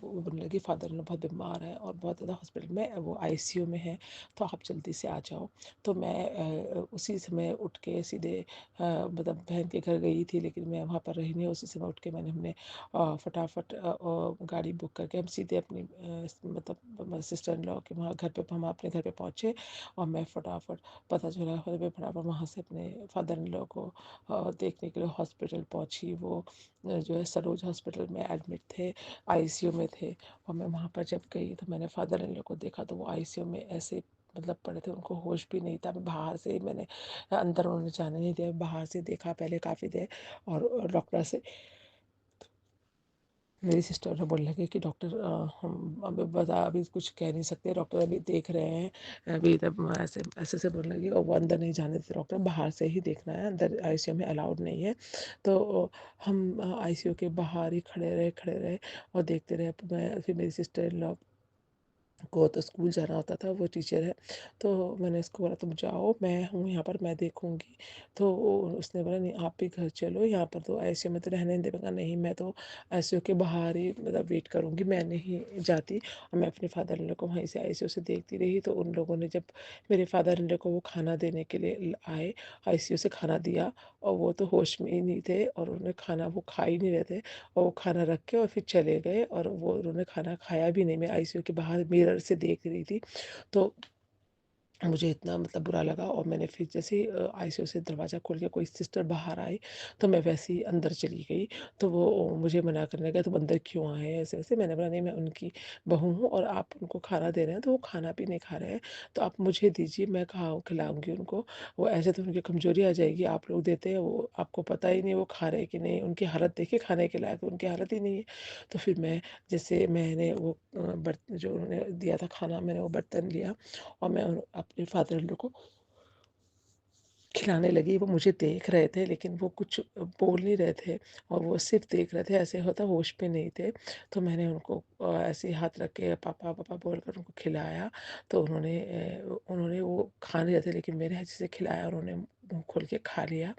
Speaker 4: बोलने लगी फादर इन लॉ बहुत बीमार है और बहुत ज़्यादा हॉस्पिटल में, वो आईसीयू में है, तो आप जल्दी से आ जाओ। तो मैं उसी समय उठ के सीधे मतलब बहन के घर गई थी, लेकिन मैं वहाँ पर रही नहीं। उसी समय उठ के हमने फटाफट गाड़ी बुक करके हम सीधे अपनी मतलब सिस्टर इन लॉ के वहाँ घर पे, हम अपने घर पे पहुँचे। और मैं फटाफट पता चला फटाफट वहाँ से अपने फादर इन लॉ को देखने के लिए हॉस्पिटल पहुँची। वो जो है सरोज हॉस्पिटल में एडमिट थे, आईसीयू में थे। और मैं वहाँ पर जब गई तो मैंने फादर इन लॉ को देखा तो वो आईसीयू में ऐसे मतलब पड़े थे, उनको होश भी नहीं था। मैं बाहर से ही मैंने, अंदर उन्होंने जाने नहीं दिया, बाहर से देखा पहले काफ़ी देर। और डॉक्टर से मेरी सिस्टर ने बोलने लगी कि डॉक्टर हम अभी अभी कुछ कह नहीं सकते, डॉक्टर अभी देख रहे हैं अभी। तब ऐसे ऐसे से बोलने लगी, और वो अंदर नहीं जाने देते डॉक्टर, बाहर से ही देखना है, अंदर आईसीयू में अलाउड नहीं है। तो हम आईसीयू के बाहर ही खड़े रहे और देखते रहे। फिर मेरी सिस्टर इन लॉ को तो स्कूल जाना होता था, वो टीचर है। तो मैंने उसको बोला तुम जाओ, मैं हूँ यहाँ पर, मैं देखूँगी। तो उसने बोला नहीं आप भी घर चलो, यहाँ पर तो आईसीयू में तो रहने नहीं देगा। नहीं, मैं तो आईसीयू के बाहर ही मतलब वेट करूँगी, मैं नहीं जाती। और मैं अपने फादर इन लॉ को वहीं से आईसीयू से देखती रही। तो उन लोगों ने जब मेरे फादर इन लॉ को वो खाना देने के लिए आए, आईसीयू से खाना दिया, और वो तो होश में ही नहीं थे और उन्होंने खाना वो खा ही नहीं रहे थे। और वो खाना रख के और फिर चले गए, और वो उन्होंने खाना खाया भी नहीं। मैं आईसीयू के बाहर मिरर से देख रही थी। तो मुझे इतना मतलब बुरा लगा। और मैंने फिर जैसे ही आईसीयू से दरवाज़ा खोल के कोई सिस्टर बाहर आई, तो मैं वैसे ही अंदर चली गई। तो वो मुझे मना करने लगा, तुम अंदर क्यों आए ऐसे वैसे। मैंने बोला नहीं, मैं उनकी बहू हूँ और आप उनको खाना दे रहे हैं तो वो खाना भी नहीं खा रहे हैं, तो आप मुझे दीजिए, मैं खिलाऊंगी उनको। वो ऐसे तो उनकी कमजोरी आ जाएगी, आप लोग देते हैं, वो आपको पता ही नहीं वो खा रहे कि नहीं। उनकी हालत देखिए, खाने के लायक उनकी हालत ही नहीं है। तो फिर जैसे मैंने वो बर्तन जो उन्होंने दिया था खाना, मैंने वो बर्तन लिया और मैं अपने फादर इन लॉ को खिलाने लगी। वो मुझे देख रहे थे लेकिन वो कुछ बोल नहीं रहे थे, और वो सिर्फ देख रहे थे, ऐसे होता होश पे नहीं थे। तो मैंने उनको ऐसे ही हाथ रख के पापा पापा बोलकर उनको खिलाया। तो उन्होंने वो खा नहीं रहे थे लेकिन मेरे हाथ से खिलाया, उन्होंने मुंह खोल के खा लिया।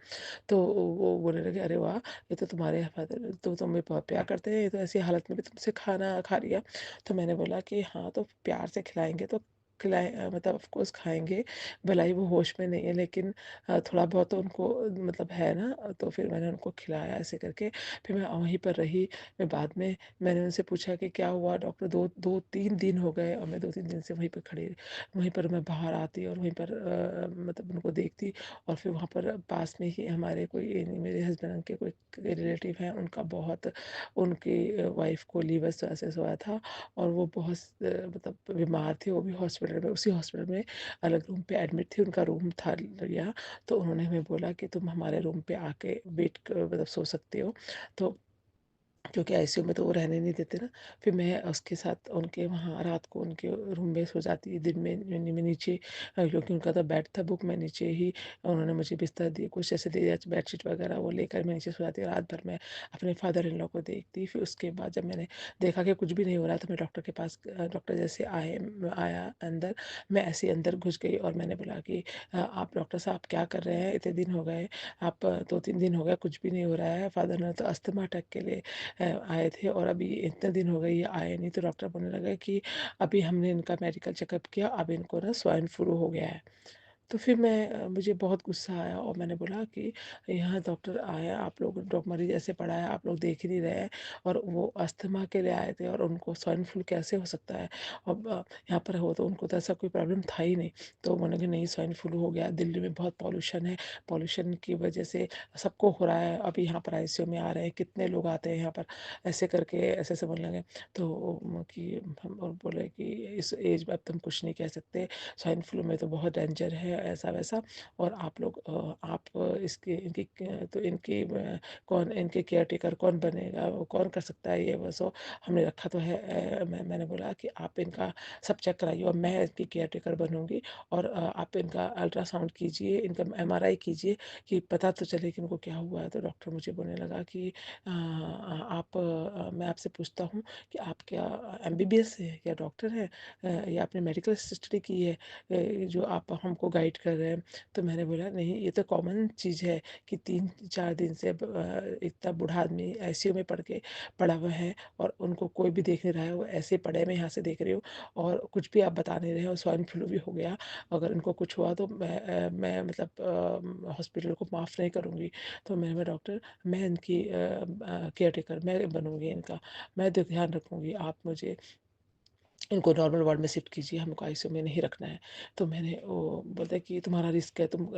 Speaker 4: तो वो बोलने लगे अरे वाह, ये तो तुम्हारे फादर तो तुम्हें बहुत प्यार करते हैं, ये तो ऐसी हालत में भी तुमसे खाना खा लिया। तो मैंने बोला कि हाँ, तो प्यार से खिलाएंगे तो मतलब ऑफ कोर्स खाएंगे, भला ही वो होश में नहीं है, लेकिन थोड़ा बहुत तो उनको मतलब है ना। तो फिर मैंने उनको खिलाया ऐसे करके। फिर मैं वहीं पर रही। मैं बाद में मैंने उनसे पूछा कि क्या हुआ डॉक्टर, 2-3 दिन हो गए, और मैं 2-3 दिन से वहीं पर खड़ी, वहीं पर मैं बाहर आती और वहीं पर मतलब उनको देखती। और फिर वहाँ पर पास में ही हमारे कोई मेरे हस्बैंड के कोई रिलेटिव हैं, उनका बहुत उनकी वाइफ को लीवर सर्सिस हुआ था, और वो बहुत मतलब बीमार थी। वो भी हॉस्पिटल में, उसी हॉस्पिटल में अलग रूम पे एडमिट थी, उनका रूम था लिया। तो उन्होंने हमें बोला कि तुम हमारे रूम पे आके मतलब सो सकते हो। तो क्योंकि आईसीयू में तो वो रहने नहीं देते ना। फिर मैं उसके साथ उनके वहाँ रात को उनके रूम में सो जाती, दिन में मैं नीचे, क्योंकि उनका तो बेड था बुक, मैं नीचे ही, उन्होंने मुझे बिस्तर दिए कुछ ऐसे दे दिया, बेडशीट वगैरह वो लेकर मैं नीचे सो जाती। रात भर मैं अपने फादर इन लॉ को देखती। फिर उसके बाद जब मैंने देखा कि कुछ भी नहीं हो रहा, तो मैं डॉक्टर के पास, डॉक्टर जैसे आया अंदर, मैं ऐसे ही अंदर घुस गई और मैंने बोला कि आप डॉक्टर साहब क्या कर रहे हैं, इतने दिन हो गए, आप 2-3 दिन हो गए कुछ भी नहीं हो रहा है। फादर ने तो अस्थमा अटैक के लिए आए थे और अभी इतने दिन हो गए ये आए नहीं। तो डॉक्टर बोलने लगा कि अभी हमने इनका मेडिकल चेकअप किया, अब इनको ना स्वाइन फ्लू हो गया है। तो फिर मुझे बहुत गुस्सा आया और मैंने बोला कि यहाँ डॉक्टर आए, आप लोग मरीज़ ऐसे पड़ा है, आप लोग देख ही नहीं रहे हैं, और वो अस्थमा के लिए आए थे और उनको स्वाइन फ्लू कैसे हो सकता है? अब यहाँ पर हो तो उनको तो ऐसा कोई प्रॉब्लम था ही नहीं। तो उन्होंने कहा नहीं, स्वाइन फ्लू हो गया, दिल्ली में बहुत पॉल्यूशन है, पॉल्यूशन की वजह से सबको हो रहा है, अभी यहाँ पर आईसीयू में आ रहे हैं, कितने लोग आते हैं यहाँ पर, ऐसे करके ऐसे बोलने लगे। तो कि हम और बोले कि इस एज में अब तुम कुछ नहीं कह सकते, स्वाइन फ्लू में तो बहुत डेंजर है, ऐसा वैसा, और आप लोग आप इसके इनकी तो इनकी कौन इनके केयर टेकर कौन बनेगा, वो कौन कर सकता है ये वो सो, हमने रखा तो है। मैंने बोला कि आप इनका सब चेक कराइए और मैं इनकी केयर टेकर बनूंगी, और आप इनका अल्ट्रासाउंड कीजिए, इनका एमआरआई कीजिए कि पता तो चले कि इनको क्या हुआ है। तो डॉक्टर मुझे बोलने लगा कि मैं आपसे पूछता हूँ कि आप क्या एमबीबीएस है या डॉक्टर है, या आपने मेडिकल स्टडी की है, जो आप हमको गाइड कर रहे हैं? तो मैंने बोला नहीं, ये तो कॉमन चीज़ है कि 3-4 दिन से इतना बूढ़ा आदमी आईसीयू में पड़ा हुआ है और उनको कोई भी देख नहीं रहा है, वो ऐसे पड़े, मैं यहाँ से देख रही हूँ और कुछ भी आप बता नहीं रहे हो, स्वाइन फ्लू भी हो गया, अगर इनको कुछ हुआ तो मैं मतलब हॉस्पिटल को माफ़ नहीं करूँगी। तो मैंने बोला डॉक्टर, मैं इनकी केयर टेकर मैं बनूँगी, इनका मैं ध्यान रखूँगी, आप मुझे इनको नॉर्मल वार्ड में शिफ्ट कीजिए, हमको आईसीयू में नहीं रखना है। तो मैंने वो बोलता है कि तुम्हारा रिस्क है, तुम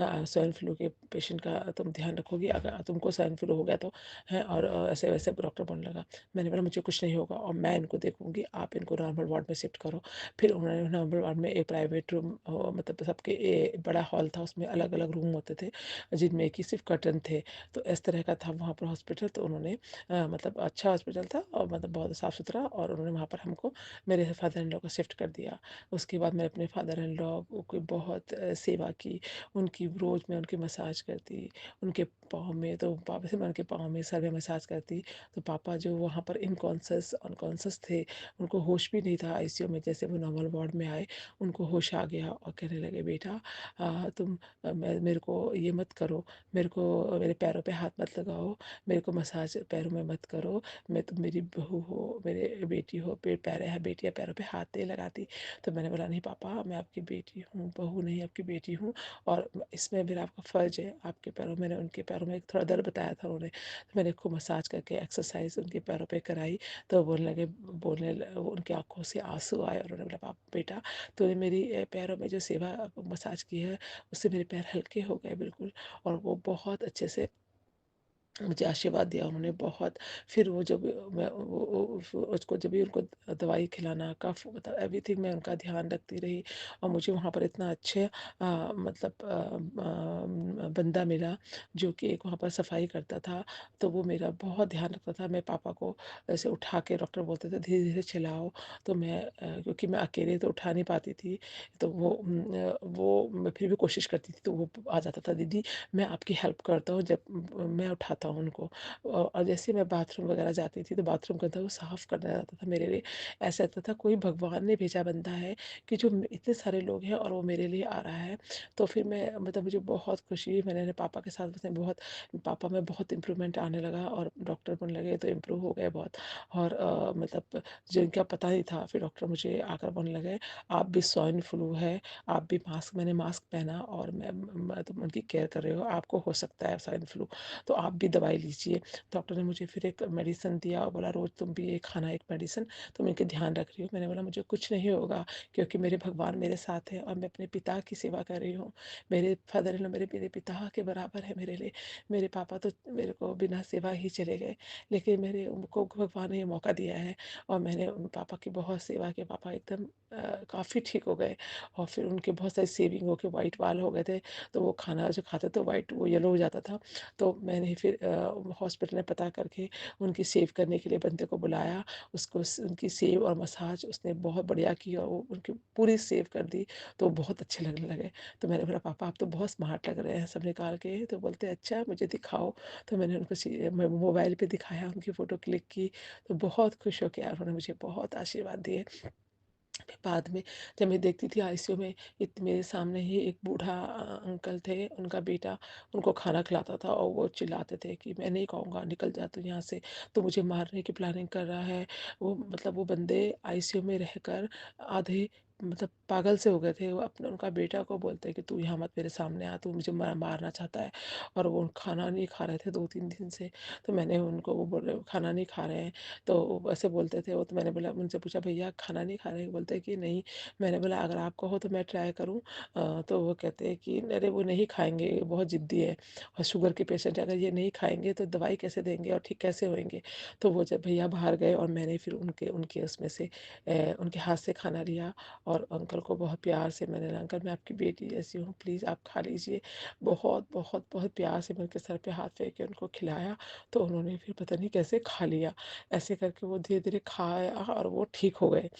Speaker 4: स्वाइन फ्लू के पेशेंट का तुम ध्यान रखोगी, अगर तुमको स्वाइन फ्लू हो गया तो है, और ऐसे वैसे डॉक्टर बोलने लगा। मैंने बोला मुझे कुछ नहीं होगा और मैं इनको देखूंगी, आप इनको नॉर्मल वार्ड में शिफ्ट करो। फिर उन्होंने नॉर्मल वार्ड में एक प्राइवेट रूम, मतलब सबके बड़ा हॉल था, उसमें अलग अलग रूम होते थे जिनमें कि सिर्फ कर्टन थे। तो इस तरह का था वहाँ पर हॉस्पिटल। तो उन्होंने मतलब अच्छा हॉस्पिटल था और मतलब बहुत साफ़ सुथरा, और उन्होंने वहाँ पर हमको मेरे फादर इन लॉ को शिफ्ट कर दिया। उसके बाद मैंने अपने फादर इन लॉ की बहुत सेवा की, उनकी रोज़ मैं उनकी मसाज करती, उनके पाँव में, तो पापा से मैं उनके पाँव में सर में मसाज करती। तो पापा जो वहाँ पर इनकॉन्शस अनकॉन्शस थे, उनको होश भी नहीं था आईसीयू में, जैसे वो नॉर्मल वार्ड में आए उनको होश आ गया और कहने लगे बेटा तुम मेरे को ये मत करो, मेरे को मेरे पैरों पे हाथ मत लगाओ, मेरे को मसाज पैरों में मत करो, मैं तुम मेरी बहू हो, मेरे बेटी हो, पैर है, बेटियाँ पैरों पे हाथ नहीं लगाती। तो मैंने बोला नहीं पापा, मैं आपकी बेटी हूँ, बहू नहीं आपकी बेटी हूँ, और इसमें मेरा आपका फ़र्ज़ है आपके पैरों, मैंने उनके पैरों में थोड़ा दर्द बताया था उन्होंने, तो मैंने खूब मसाज करके एक्सरसाइज उनके पैरों पे कराई। तो उनकी आंखों से आंसू आए और उन्होंने बोला पापा बेटा, तूने मेरी पैरों में जो सेवा मसाज की है उससे मेरे पैर हल्के हो गए बिल्कुल, और वो बहुत अच्छे से मुझे आशीर्वाद दिया उन्होंने बहुत। फिर वो जब मैं उसको जब भी उनको दवाई खिलाना, कफ मतलब एवरीथिंग मैं उनका ध्यान रखती रही, और मुझे वहाँ पर इतना अच्छे मतलब बंदा मिला जो कि एक वहाँ पर सफाई करता था, तो वो मेरा बहुत ध्यान रखता था। मैं पापा को ऐसे उठा के, डॉक्टर बोलते थे धीरे धीरे चलाओ, तो मैं क्योंकि मैं अकेले तो उठा नहीं पाती थी, तो वो मैं फिर भी कोशिश करती थी, तो वो आ जाता था दीदी मैं आपकी हेल्प करता हूँ, जब मैं उठाता हूँ उनको। और जैसे मैं बाथरूम वगैरह जाती थी तो बाथरूम का था वो साफ़ करना रहता था मेरे लिए। ऐसा लगता था कोई भगवान ने भेजा बंदा है कि जो इतने सारे लोग हैं और वो मेरे लिए आ रहा है। तो फिर मैं मतलब मुझे बहुत खुशी हुई, मैंने पापा के साथ उसने बहुत, पापा में बहुत इम्प्रूवमेंट आने लगा और डॉक्टर बोलने लगे तो इम्प्रूव हो गए बहुत। और मतलब जिनका पता नहीं था, फिर डॉक्टर मुझे आकर बोलने लगे आप भी स्वाइन फ्लू है, आप भी मास्क, मैंने मास्क पहना और मैं तुम उनकी केयर कर रहे हो, आपको हो सकता है स्वाइन फ्लू, तो आप भी दवाई लीजिए। डॉक्टर ने मुझे फिर एक मेडिसिन दिया और बोला रोज़ तुम भी ये खाना, एक मेडिसिन, तुम इनके ध्यान रख रही हो। मैंने बोला मुझे कुछ नहीं होगा क्योंकि मेरे भगवान मेरे साथ है और मैं अपने पिता की सेवा कर रही हूँ। मेरे फादर इन लॉ मेरे मेरे पिता के बराबर है मेरे लिए। मेरे पापा तो मेरे को बिना सेवा ही चले गए, लेकिन मेरे उनको भगवान ने ये मौका दिया है और मैंने उन पापा की बहुत सेवा की। पापा एकदम काफ़ी ठीक हो गए और फिर उनके बहुत सारे सेविंग हो के वाइट बाल हो गए थे, तो वो खाना जो खाते थे वाइट वो येलो हो जाता था। तो मैंने फिर हॉस्पिटल में पता करके उनकी सेव करने के लिए बंदे को बुलाया, उसको उनकी सेव और मसाज उसने बहुत बढ़िया की और वो उनकी पूरी सेव कर दी, तो वो बहुत अच्छे लगने लगे। तो मैंने बोला पापा आप तो बहुत स्मार्ट लग रहे हैं सब निकाल के। तो बोलते अच्छा मुझे दिखाओ। तो मैंने उनको मोबाइल पे दिखाया, उनकी फ़ोटो क्लिक की, तो बहुत खुश हो के यार उन्होंने मुझे बहुत आशीर्वाद दिए। फिर बाद में जब मैं देखती थी आईसीयू में, मेरे सामने ही एक बूढ़ा अंकल थे, उनका बेटा उनको खाना खिलाता था और वो चिल्लाते थे कि मैं नहीं खाऊंगा, निकल जा तू यहाँ से, तो मुझे मारने की प्लानिंग कर रहा है। वो मतलब वो बंदे आईसीयू में रहकर आधे मतलब पागल से हो गए थे। वो अपने उनका बेटा को बोलते हैं कि तू यहाँ मत मेरे सामने आ, तू मुझे मारना चाहता है। और वो खाना नहीं खा रहे थे 2-3 दिन से। तो मैंने उनको, वो बोल रहे खाना नहीं खा रहे हैं, तो ऐसे बोलते थे वो। तो मैंने बोला, उनसे पूछा भैया खाना नहीं खा रहे हैं? बोलते हैं कि नहीं। मैंने बोला अगर आप कहो तो मैं ट्राई करूँ। तो वो कहते हैं कि अरे वो नहीं खाएंगे, ये बहुत ज़िद्दी है और शुगर के पेशेंट है, अगर ये नहीं खाएंगे तो दवाई कैसे देंगे और ठीक कैसे होंगे। तो वो जब भैया बाहर गए और मैंने फिर उनके उनके उसमें से उनके हाथ से खाना लिया और अंकल को बहुत प्यार से मैंने, अंकल मैं आपकी बेटी जैसी हूँ, प्लीज़ आप खा लीजिए। बहुत बहुत बहुत प्यार से मैं उनके सर पे हाथ फेर के उनको खिलाया। तो उन्होंने फिर पता नहीं कैसे खा लिया। ऐसे करके वो धीरे धीरे खाया और वो ठीक हो गए।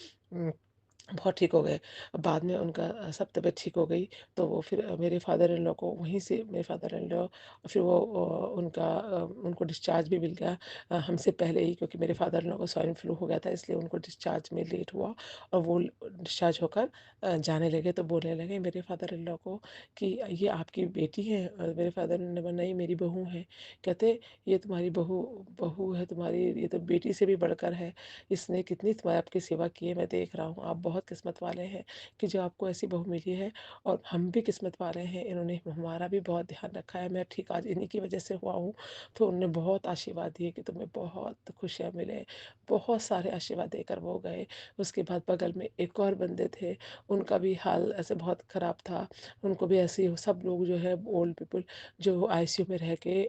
Speaker 4: बहुत ठीक हो गए। बाद में उनका सब तबीयत ठीक हो गई। तो वो फिर मेरे फादर इन लॉ को वहीं से, मेरे फादर इन लॉ फिर वो उनको डिस्चार्ज भी मिल गया हमसे पहले ही, क्योंकि मेरे फादर इन लॉ को स्वाइन फ्लू हो गया था, इसलिए उनको डिस्चार्ज में लेट हुआ। और वो डिस्चार्ज होकर जाने लगे। तो बोलने लगे मेरे फादर इन लॉ को कि ये आपकी बेटी है? और मेरे फादर ने बोला नहीं मेरी बहू है। कहते ये तुम्हारी बहू बहू है तुम्हारी, ये तो बेटी से भी बढ़कर है। इसने कितनी तुम्हारी आपकी सेवा की है, मैं देख रहा हूँ। आप बहुत किस्मत वाले हैं कि जो आपको ऐसी बहू मिली है। और हम भी किस्मत वाले हैं, इन्होंने हमारा भी बहुत ध्यान रखा है। मैं ठीक आज इन्हीं की वजह से हुआ हूँ। तो उन्होंने बहुत आशीर्वाद दिए कि तुम्हें बहुत खुशियाँ मिले। बहुत सारे आशीर्वाद देकर वो गए। उसके बाद बगल में एक और बंदे थे, उनका भी हाल ऐसे बहुत ख़राब था। उनको भी ऐसे ही सब लोग जो है ओल्ड पीपल जो आईसीयू में रह के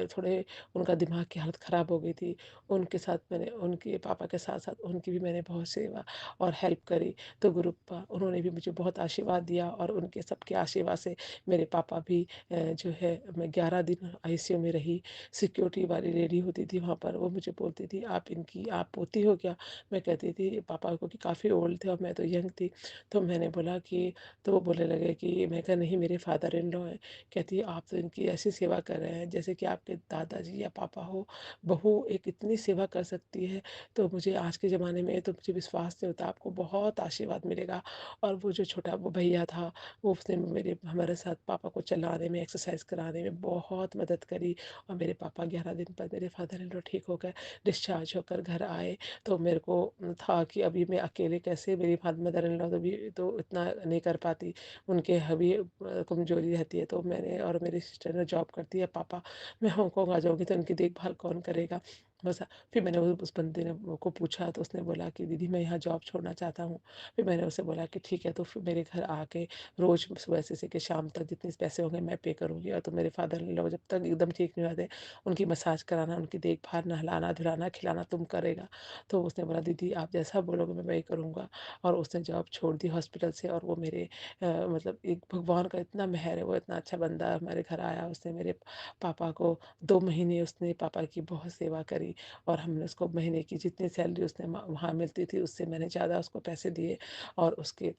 Speaker 4: थोड़े उनका दिमाग की हालत ख़राब हो गई थी। उनके साथ मैंने, उनके पापा के साथ साथ उनकी भी मैंने बहुत सेवा और हेल्प करी। तो गुरुप्पा उन्होंने भी मुझे बहुत आशीर्वाद दिया और उनके सबके आशीर्वाद से मेरे पापा भी जो है, मैं 11 दिन आईसीयू में रही। सिक्योरिटी वाली लेडी होती थी वहाँ पर, वो मुझे बोलती थी आप इनकी आप पोती हो क्या? मैं कहती थी पापा को कि काफ़ी ओल्ड थे और मैं तो यंग थी। तो मैंने बोला कि, तो वो बोलने लगे कि, मैं कहा नहीं मेरे फादर इन लॉ हैं। कहती है आप तो इनकी ऐसी सेवा कर रहे हैं जैसे कि आपके दादाजी या पापा हो। बहू एक इतनी सेवा कर सकती है। तो मुझे आज के ज़माने में तो मुझे विश्वास नहीं होता, आपको बहुत आशीर्वाद मिलेगा। और वो जो छोटा वो भैया था, वो उसने मेरे हमारे साथ पापा को चलाने में, एक्सरसाइज कराने में बहुत मदद करी। और मेरे पापा 11 दिन पर मेरे फादर इन लॉ ठीक होकर डिस्चार्ज होकर घर आए। तो मेरे को था कि अभी मैं अकेले कैसे, मेरी मदर इन लॉ तो भी तो इतना नहीं कर पाती, उनके अभी कमजोरी रहती है। तो मैंने और मेरी सिस्टर ने जॉब करती है, पापा मैं हांगकॉन्ग आ जाऊँगी तो उनकी देखभाल कौन करेगा? बस। फिर मैंने उस बंदे ने को पूछा तो उसने बोला कि दीदी मैं यहाँ जॉब छोड़ना चाहता हूँ। फिर मैंने उसे बोला कि ठीक है, तो फिर मेरे घर आके रोज़ सुबह से कि शाम तक जितने पैसे होंगे मैं पे करूँगी। और तो मेरे फादर इन लॉ जब तक एकदम ठीक नहीं होते, उनकी मसाज कराना, उनकी देखभाल, नहलाना धुलाना खिलाना तुम करेगा। तो उसने बोला दीदी आप जैसा बोलोगे मैं वही करूँगा। और उसने जॉब छोड़ दी हॉस्पिटल से। और वो मेरे मतलब एक भगवान का इतना मेहर है, वो इतना अच्छा बंदा हमारे घर आया। उसने मेरे पापा को 2 महीने उसने पापा की बहुत सेवा करी। और हमने उसको महीने की जितनी सैलरी उसने वहाँ मिलती थी उससे मैंने ज़्यादा उसको पैसे दिए। और उसके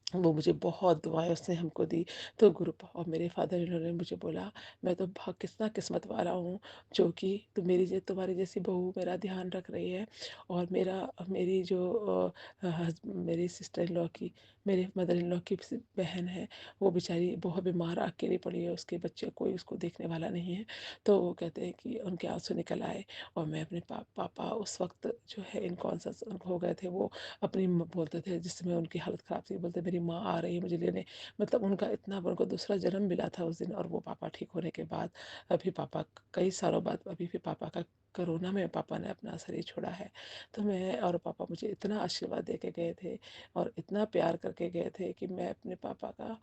Speaker 4: वो मुझे बहुत दुआएं उसने हमको दी। तो गुरु और मेरे फादर इन्होंने मुझे बोला मैं तो कितना किस्मत वाला हूँ जो कि तुम्हारी जैसी बहू मेरा ध्यान रख रही है। और मेरी जो मेरी सिस्टर इन लॉ की, मेरे मदर इन लॉ की बहन है, वो बेचारी बहुत बीमार अकेली पड़ी है, उसके बच्चे कोई उसको देखने वाला नहीं है। तो वो कहते हैं कि उनके आंसू निकल आए। और मैं अपने पापा उस वक्त जो है इनकॉन्शियस हो गए थे। वो अपनी बोलते थे जिस समय उनकी हालत ख़राब थी, बोलते मेरी माँ आ रही है मुझे लेने। मतलब उनका इतना, उनको दूसरा जन्म मिला था उस दिन। और वो पापा ठीक होने के बाद अभी पापा कई सालों बाद अभी फिर पापा का कोरोना में पापा ने अपना शरीर छोड़ा है। तो मैं और पापा मुझे इतना आशीर्वाद दे के गए थे और इतना प्यार करके गए थे कि मैं अपने पापा का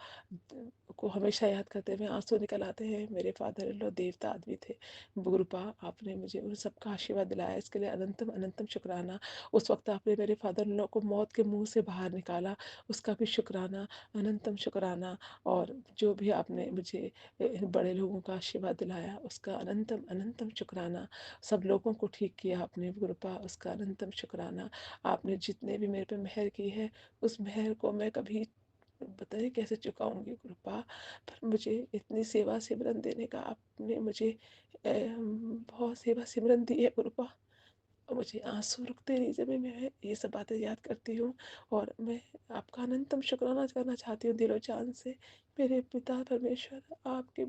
Speaker 4: को हमेशा याद करते हुए आंसू निकल आते हैं। मेरे फादर इन लॉ देवता आदमी थे। गुरुपा आपने मुझे उन सबका आशीर्वाद दिलाया, इसके लिए अनंतम अनंतम शुक्राना। उस वक्त आपने मेरे फादर इन लॉ को मौत के मुंह से बाहर निकाला, उसका भी शुक्राना, अनंतम शुक्राना। और जो भी आपने मुझे इन बड़े लोगों का आशीर्वाद दिलाया उसका अनंतम अनंतम शुक्राना। सब लोगों को ठीक किया आपने गुरुपा, उसका अनंतम शुक्राना। आपने जितने भी मेरे पे मेहर की है उस मेहर को मैं कभी पता नहीं कैसे चुकाऊंगी गुरुपा। पर मुझे इतनी सेवा सिमरन देने का आपने मुझे बहुत सेवा सिमरन दी है गुरुपा। मुझे आंसू रुकते नहीं जब मैं ये सब बातें याद करती हूँ। और मैं आपका अनंतम शुक्राना करना चाहती हूँ दिलो जान से। मेरे पिता परमेश्वर, आपके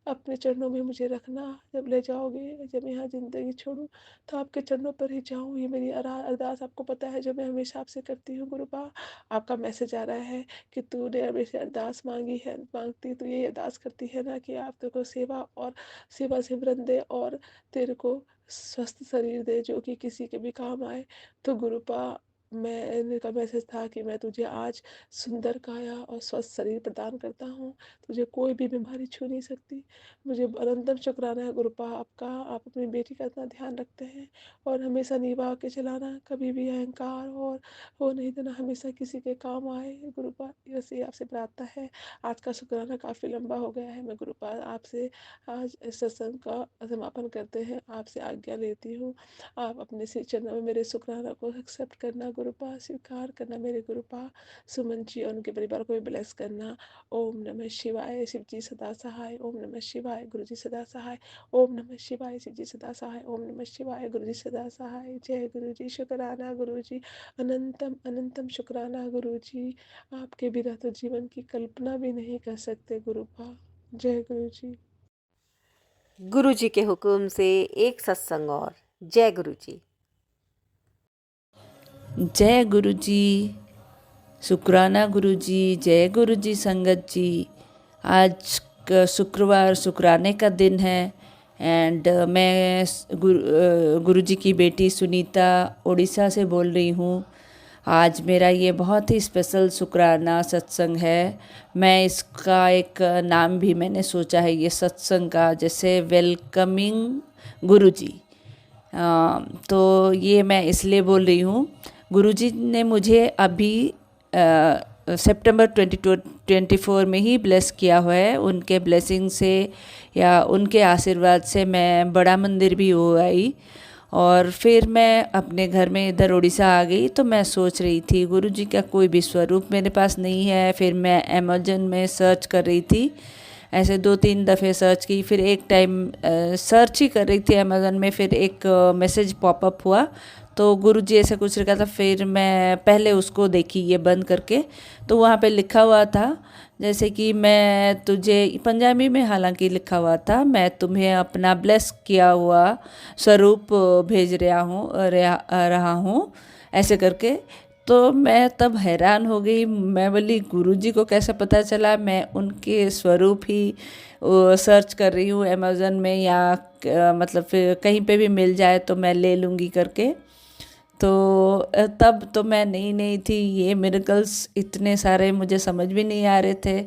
Speaker 4: अपने चरणों में मुझे रखना। जब ले जाओगे, जब यहाँ ज़िंदगी छोड़ूँ तो आपके चरणों पर ही जाऊँ, ये मेरी अरदास आपको पता है जो मैं हमेशा आपसे करती हूँ। गुरुबा, आपका मैसेज आ रहा है कि तूने हमेशा अरदास मांगी है, मांगती तो ये अरदास करती है ना कि आप तेरे को सेवा और सेवा सिमरन दे और तेरे को स्वस्थ शरीर दे जो कि किसी के भी काम आए। तो गुरुपा, मैंने का मैसेज था कि मैं तुझे आज सुंदर काया और स्वस्थ शरीर प्रदान करता हूँ। तुझे कोई भी बीमारी छू नहीं सकती। मुझे अनंतम शुक्राना है गुरुपा आपका। आप अपनी बेटी का इतना ध्यान रखते हैं और हमेशा निभा के चलाना, कभी भी अहंकार और वो नहीं देना, हमेशा किसी के काम आए। गुरुपा, वैसे ही आपसे प्रार्थना है। आज का शुक्राना काफ़ी लंबा हो गया है। मैं गुरुपा आपसे आज इस सत्संग का समापन करते हैं, आपसे आज्ञा लेती हूँ। आप अपने श्री चरणों में मेरे शुक्राना को एक्सेप्ट करना गुरुपा, स्वीकार करना मेरे गुरुपा। सुमन जी और उनके परिवार को भी ब्लेस करना। ओम नमः शिवाय, शिव जी सदा सहाय। ओम नमः शिवाय, गुरु जी सदा सहाय। ओम नमः शिवाय, शिव जी सदा सहाय। ओम नमः शिवाय, गुरु जी सदा सहाय। जय गुरु जी, शुक्राना गुरु जी, अनंतम अनंतम शुक्राना गुरु जी। आपके बिना तो जीवन की कल्पना भी नहीं कर सकते गुरुपा। जय गुरु जी।
Speaker 2: गुरु जी के हुक्म से एक सत्संग और। जय गुरु जी।
Speaker 5: जय गुरु जी, शुक्राना गुरु जी, जय गुरु जी संगत जी। आज शुक्रवार शुक्राने का दिन है एंड मैं गुरु जी की बेटी सुनीता उड़ीसा से बोल रही हूँ। आज मेरा ये बहुत ही स्पेशल शुक्राना सत्संग है। मैं इसका एक नाम भी मैंने सोचा है ये सत्संग का, जैसे वेलकमिंग गुरु जी। तो ये मैं इसलिए बोल रही हूँ, गुरुजी ने मुझे अभी सितंबर 2024 में ही ब्लेस किया हुआ है। उनके ब्लेसिंग से या उनके आशीर्वाद से मैं बड़ा मंदिर भी हो आई। और फिर मैं अपने घर में इधर उड़ीसा आ गई तो मैं सोच रही थी गुरुजी का कोई भी स्वरूप मेरे पास नहीं है। फिर मैं अमेज़न में सर्च कर रही थी, ऐसे 2-3 दफ़े सर्च की। फिर एक टाइम सर्च ही कर रही थी अमेज़न में, फिर एक मैसेज पॉपअप हुआ तो गुरुजी ऐसे कुछ लिखा था। फिर मैं पहले उसको देखी ये बंद करके, तो वहाँ पे लिखा हुआ था जैसे कि मैं तुझे, पंजाबी में हालांकि लिखा हुआ था, मैं तुम्हें अपना ब्लेस किया हुआ स्वरूप भेज रहा हूँ ऐसे करके। तो मैं तब हैरान हो गई। मैं बोली गुरुजी को कैसे पता चला? मैं उनके स्वरूप ही सर्च कर रही हूँ अमेज़न में, या मतलब फिर कहीं पे भी मिल जाए तो मैं ले लूँगी करके। तो तब तो मैं नई थी, ये मिरेकल्स इतने सारे मुझे समझ भी नहीं आ रहे थे।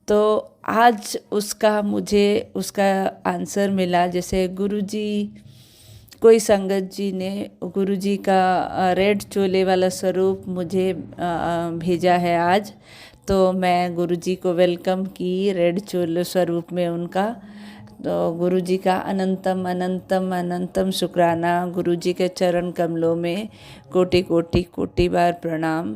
Speaker 5: तो आज मुझे उसका आंसर मिला। जैसे गुरुजी, कोई संगत जी ने गुरुजी का रेड चोले वाला स्वरूप मुझे भेजा है आज। तो मैं गुरुजी को वेलकम की रेड चोले स्वरूप में उनका। तो गुरुजी का अनंतम अनंतम अनंतम शुक्राना। गुरुजी के चरण कमलों में कोटि कोटि कोटि बार प्रणाम।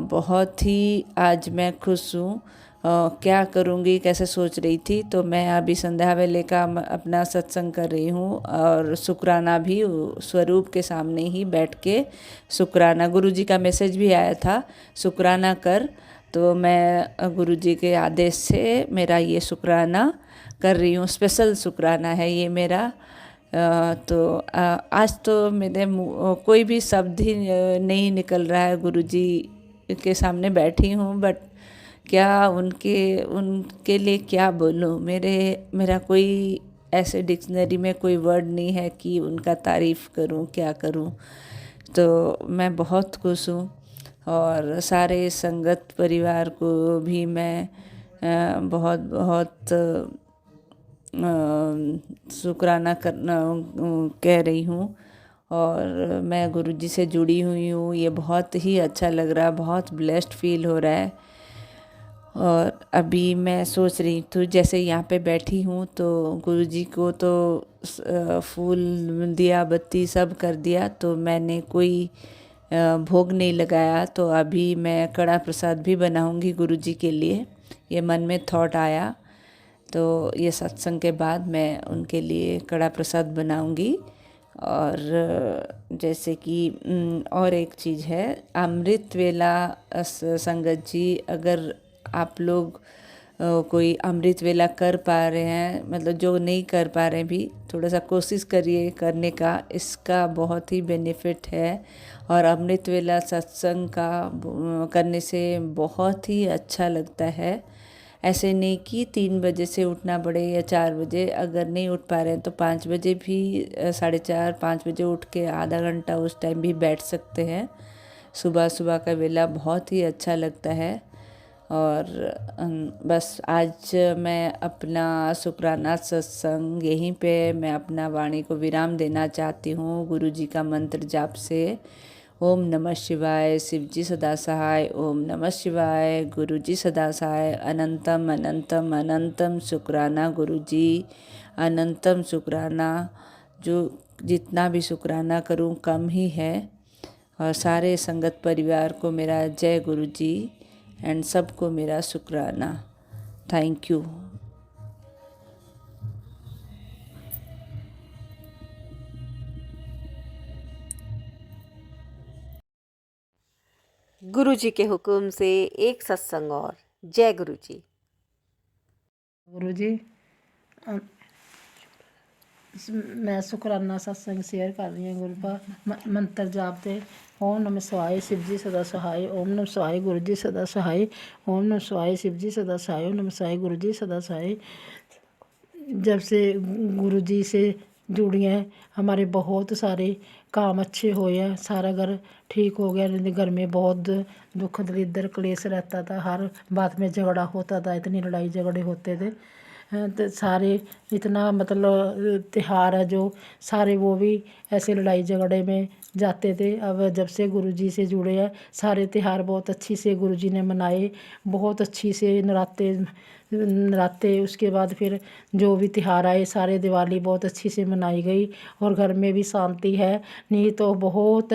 Speaker 5: बहुत ही आज मैं खुश हूँ। क्या करूँगी कैसे सोच रही थी, तो मैं अभी संध्या वेले का अपना सत्संग कर रही हूँ और शुक्राना भी स्वरूप के सामने ही बैठ के शुक्राना, गुरुजी का मैसेज भी आया था शुक्राना कर। तो मैं गुरुजी के आदेश से मेरा ये शुक्राना कर रही हूँ। स्पेशल शुक्राना है ये मेरा। तो आज तो मेरे कोई भी शब्द ही नहीं निकल रहा है। गुरुजी के सामने बैठी हूँ, बट क्या उनके लिए क्या बोलूँ? मेरा कोई ऐसे डिक्शनरी में कोई वर्ड नहीं है कि उनका तारीफ़ करूँ, क्या करूँ। तो मैं बहुत खुश हूँ और सारे संगत परिवार को भी मैं बहुत बहुत शुक्राना करना कह रही हूँ। और मैं गुरुजी से जुड़ी हुई हूँ, ये बहुत ही अच्छा लग रहा है, बहुत ब्लेस्ड फील हो रहा है। और अभी मैं सोच रही थी जैसे यहाँ पे बैठी हूँ तो गुरुजी को तो फूल दिया, बत्ती सब कर दिया, तो मैंने कोई भोग नहीं लगाया। तो अभी मैं कड़ा प्रसाद भी बनाऊँगी गुरुजी के लिए, ये मन में थॉट आया। तो ये सत्संग के बाद मैं उनके लिए कड़ा प्रसाद बनाऊंगी और जैसे कि और एक चीज़ है अमृत वेला संगत जी, अगर आप लोग कोई अमृत वेला कर पा रहे हैं, मतलब जो नहीं कर पा रहे हैं भी, थोड़ा सा कोशिश करिए करने का, इसका बहुत ही बेनिफिट है। और अमृत वेला सत्संग का करने से बहुत ही अच्छा लगता है। ऐसे नहीं कि 3 बजे से उठना पड़े या 4 बजे, अगर नहीं उठ पा रहे हैं तो 5 बजे भी, 4:30-5 बजे उठ के आधा घंटा उस टाइम भी बैठ सकते हैं। सुबह सुबह का वेला बहुत ही अच्छा लगता है। और बस आज मैं अपना शुक्राना सत्संग यहीं पे मैं अपना वाणी को विराम देना चाहती हूँ गुरु जी का मंत्र जाप से। ओम नमः शिवाय, शिव जी सदा सहाय। ओम नमः शिवाय, गुरु जी सदा सहाय। अनंतम अनंतम अनंतम शुक्राना गुरु जी, अनंतम शुक्राना। जो जितना भी शुक्राना करूँ कम ही है। और सारे संगत परिवार को मेरा जय गुरु जी एंड सबको मेरा शुक्राना। Thank you.
Speaker 2: गुरु जी के हुक्म से एक सत्संग और। जय गुरु जी।
Speaker 6: गुरु जी, मैं शुक्राना सत्संग शेयर कर रही हूँ। गुरु का मंत्र जाप दे। ओम नमः शिवाय, शिव जी सदा सहाय। ओम नमः शिवाय, गुरु जी सदा सहाय। ओम नमः शिवाय, शिव जी सदा सहाय। ओम नमः शिवाय, गुरु जी सदा सहाय। जब से गुरु जी से जुड़ी हैं, हमारे बहुत सारे काम अच्छे हुए हैं। सारा घर ठीक हो गया। नहीं घर में बहुत दुख दरिद्र क्लेश रहता था, हर बात में झगड़ा होता था, इतनी लड़ाई झगड़े होते थे। तो सारे इतना मतलब त्योहार है जो सारे वो भी ऐसे लड़ाई झगड़े में जाते थे। अब जब से गुरु जी से जुड़े हैं, सारे त्योहार बहुत अच्छी से गुरु जी ने मनाए। बहुत अच्छी से नराते उसके बाद फिर जो भी त्योहार आए, सारे दिवाली बहुत अच्छी से मनाई गई। और घर में भी शांति है। नहीं तो बहुत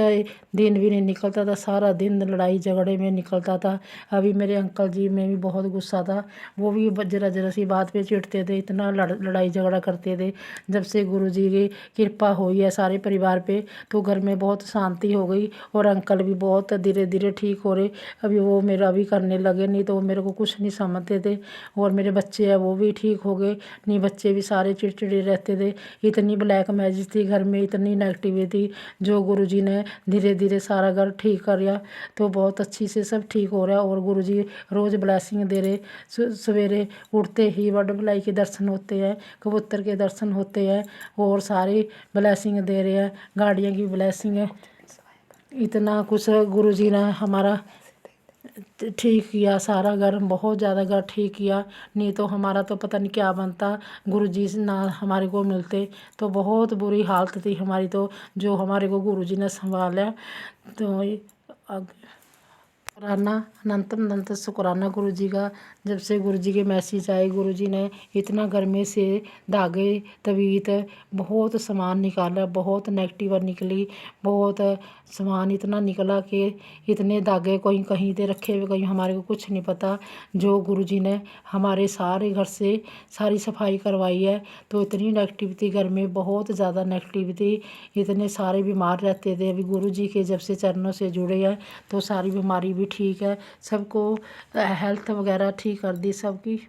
Speaker 6: दिन भी नहीं निकलता था, सारा दिन लड़ाई झगड़े में निकलता था। अभी मेरे अंकल जी में भी बहुत गुस्सा था, वो भी जरा जरा सी बात पे चिढ़ते थे, इतना लड़ाई झगड़ा करते थे। जब से गुरु जी की कृपा हुई है सारे परिवार पे, तो घर में बहुत शांति हो गई। और अंकल भी बहुत धीरे धीरे ठीक हो रहे। अभी वो मेरा भी करने लगे, नहीं तो वो मेरे को कुछ नहीं समझते थे। और मेरे बच्चे हैं वो भी ठीक हो गए, नहीं बच्चे भी सारे चिड़चिड़े रहते थे। इतनी ब्लैक मैजिक थी घर में, इतनी नेगेटिविटी, जो गुरु जी ने धीरे धीरे सारा घर ठीक कर दिया। तो बहुत अच्छी से सब ठीक हो रहा है। और गुरु जी रोज़ ब्लेसिंग दे रहे। सवेरे उठते ही वडभलाई के दर्शन होते हैं, कबूतर के दर्शन होते हैं, और सारी ब्लेसिंग दे रहे हैं, गाड़ियों की ब्लेसिंग है। इतना कुछ गुरु जी ने हमारा ठीक किया, सारा घर बहुत ज़्यादा घर ठीक किया। नहीं तो हमारा तो पता नहीं क्या बनता, गुरु जी से ना हमारे को मिलते तो बहुत बुरी हालत थी हमारी। तो जो हमारे को गुरु जी ने संभाला, तो शुक्राना, अनंतम अनंत शुक्राना गुरु जी का। जब से गुरु जी के मैसेज आए, गुरु जी ने इतना घर में से धागे तवीत बहुत सामान निकाला, बहुत नेगेटिव निकली, बहुत सामान इतना निकला कि इतने धागे कहीं कहीं पे रखे हुए, कहीं हमारे को कुछ नहीं पता। जो गुरु जी ने हमारे सारे घर से सारी सफाई करवाई है। तो इतनी नेगेटिविटी घर में, बहुत ज़्यादा नेगेटिविटी, इतने सारे बीमार रहते थे। अभी गुरु जी के जब से चरणों से जुड़े हैं तो सारी बीमारी भी ठीक है, सबको हेल्थ वगैरह ठीक कर दी सबकी।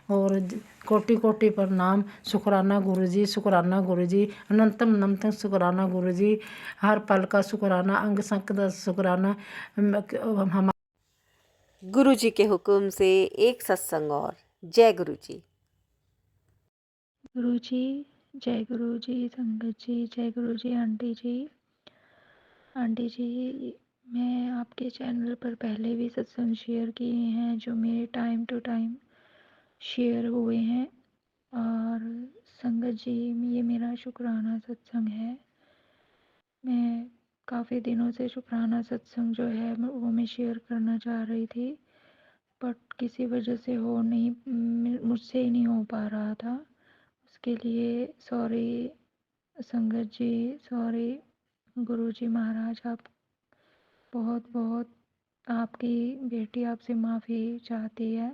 Speaker 6: और कोटि कोटि प्रणाम, शुक्राना गुरु जी, शुक्राना गुरु जी, अनंतम अनंतम शुक्राना गुरु जी, हर पल का शुक्राना, अंग संग का शुक्राना। हम
Speaker 2: गुरु जी के हुक्म से एक सत्संग और। जय गुरु जी।
Speaker 7: गुरु जी, जय गुरु जी, संगत जी, जय गुरु जी। आंटी जी, आंटी जी, मैं आपके चैनल पर पहले भी सत्संग शेयर किए हैं जो मेरे टाइम टू टाइम शेयर हुए हैं। और संगत जी, ये मेरा शुक्राना सत्संग है। मैं काफ़ी दिनों से शुक्राना सत्संग जो है वो मैं शेयर करना चाह रही थी, बट किसी वजह से हो नहीं, मुझसे ही नहीं हो पा रहा था। उसके लिए सॉरी संगत जी, सॉरी गुरु जी महाराज, आप बहुत बहुत, आपकी बेटी आपसे माफ़ी चाहती है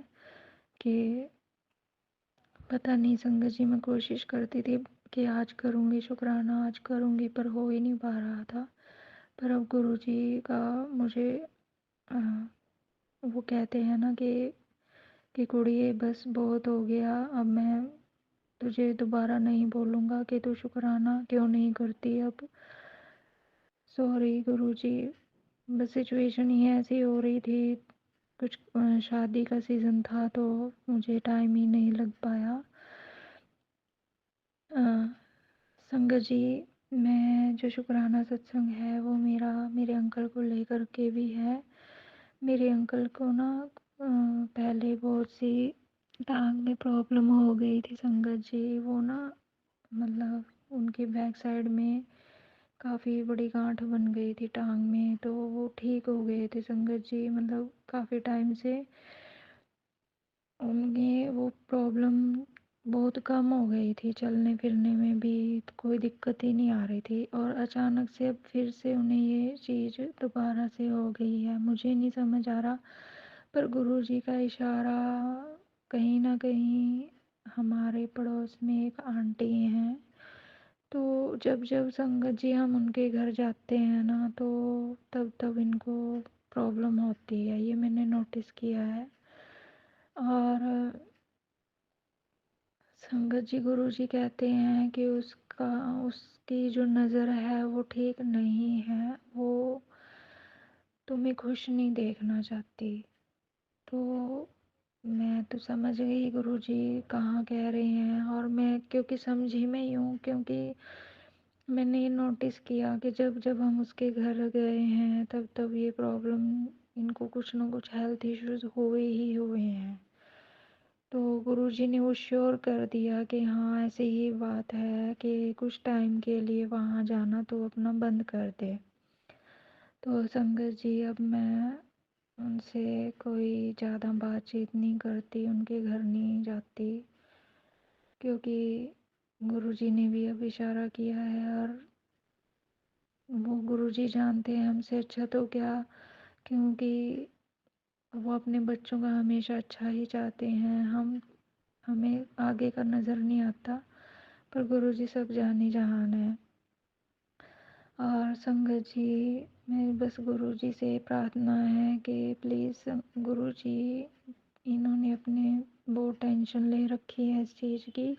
Speaker 7: कि पता नहीं संगत जी, मैं कोशिश करती थी कि आज करूँगी शुक्राना, आज करूँगी, पर हो ही नहीं पा रहा था। पर अब गुरुजी का मुझे अ, वो कहते हैं ना कि कुड़िए बस बहुत हो गया, अब मैं तुझे दोबारा नहीं बोलूँगा कि तू शुक्राना क्यों नहीं करती अब। सॉरी गुरुजी, बस सिचुएशन ही ऐसी हो रही थी, कुछ शादी का सीज़न था तो मुझे टाइम ही नहीं लग पाया। अ, संगत जी, मैं जो शुक्राना सत्संग है वो मेरे अंकल को लेकर के भी है। मेरे अंकल को ना पहले बहुत सी टांग में प्रॉब्लम हो गई थी संगत जी। वो ना मतलब उनके बैक साइड में काफ़ी बड़ी गांठ बन गई थी टांग में, तो वो ठीक हो गए थे संगत जी। मतलब काफ़ी टाइम से उनकी वो प्रॉब्लम बहुत कम हो गई थी, चलने फिरने में भी कोई दिक्कत ही नहीं आ रही थी, और अचानक से अब फिर से उन्हें ये चीज़ दोबारा से हो गई है। मुझे नहीं समझ आ रहा, पर गुरुजी का इशारा कहीं ना कहीं हमारे पड़ोस में एक आंटी हैं, तो जब जब संगत जी हम उनके घर जाते हैं ना तो तब तब इनको प्रॉब्लम होती है, ये मैंने नोटिस किया है। और संगत जी गुरुजी कहते हैं कि उसकी जो नज़र है वो ठीक नहीं है, वो तुम्हें खुश नहीं देखना चाहती। तो मैं तो समझ गई गुरुजी कहाँ कह रहे हैं, और मैं क्योंकि समझी मैं यूँ, क्योंकि मैंने ये नोटिस किया कि जब जब हम उसके घर गए हैं तब तब ये प्रॉब्लम, इनको कुछ ना कुछ हेल्थ इश्यूज हुए ही हुए हैं। तो गुरुजी ने वो श्योर कर दिया कि हाँ ऐसे ही बात है कि कुछ टाइम के लिए वहाँ जाना तो अपना बंद कर दे। तो संगत जी अब मैं उनसे कोई ज़्यादा बातचीत नहीं करती, उनके घर नहीं जाती, क्योंकि गुरुजी ने भी अब इशारा किया है, और वो गुरुजी जानते हैं हमसे अच्छा तो क्या, क्योंकि वो अपने बच्चों का हमेशा अच्छा ही चाहते हैं। हमें आगे का नज़र नहीं आता, पर गुरुजी सब जानी जहान है। और संगत जी, मैं बस गुरुजी से प्रार्थना है कि प्लीज़ गुरुजी, इन्होंने अपने बहुत टेंशन ले रखी है इस चीज़ की,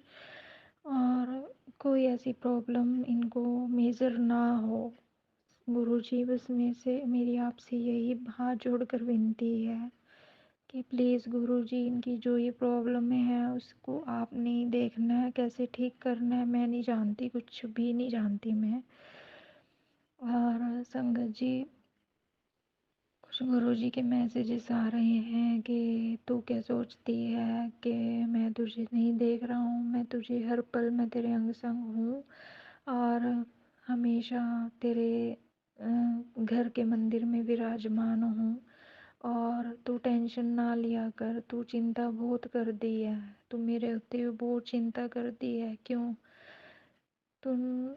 Speaker 7: और कोई ऐसी प्रॉब्लम इनको मेजर ना हो। गुरुजी बस मेरी आपसे यही हाथ जोड़कर विनती है कि प्लीज़ गुरुजी, इनकी जो ये प्रॉब्लम है उसको आपने ही देखना है, कैसे ठीक करना है मैं नहीं जानती, कुछ भी नहीं जानती मैं। और संगत जी, कुछ गुरुजी के मैसेजेस आ रहे हैं कि तू क्या सोचती है कि मैं तुझे नहीं देख रहा हूँ, मैं तुझे हर पल मैं तेरे अंग संग हूँ, और हमेशा तेरे घर के मंदिर में विराजमान हूँ, और तू टेंशन ना लिया कर, तू चिंता बहुत कर दी है, तू मेरे होते हुए बहुत चिंता कर दी है, क्यों तुम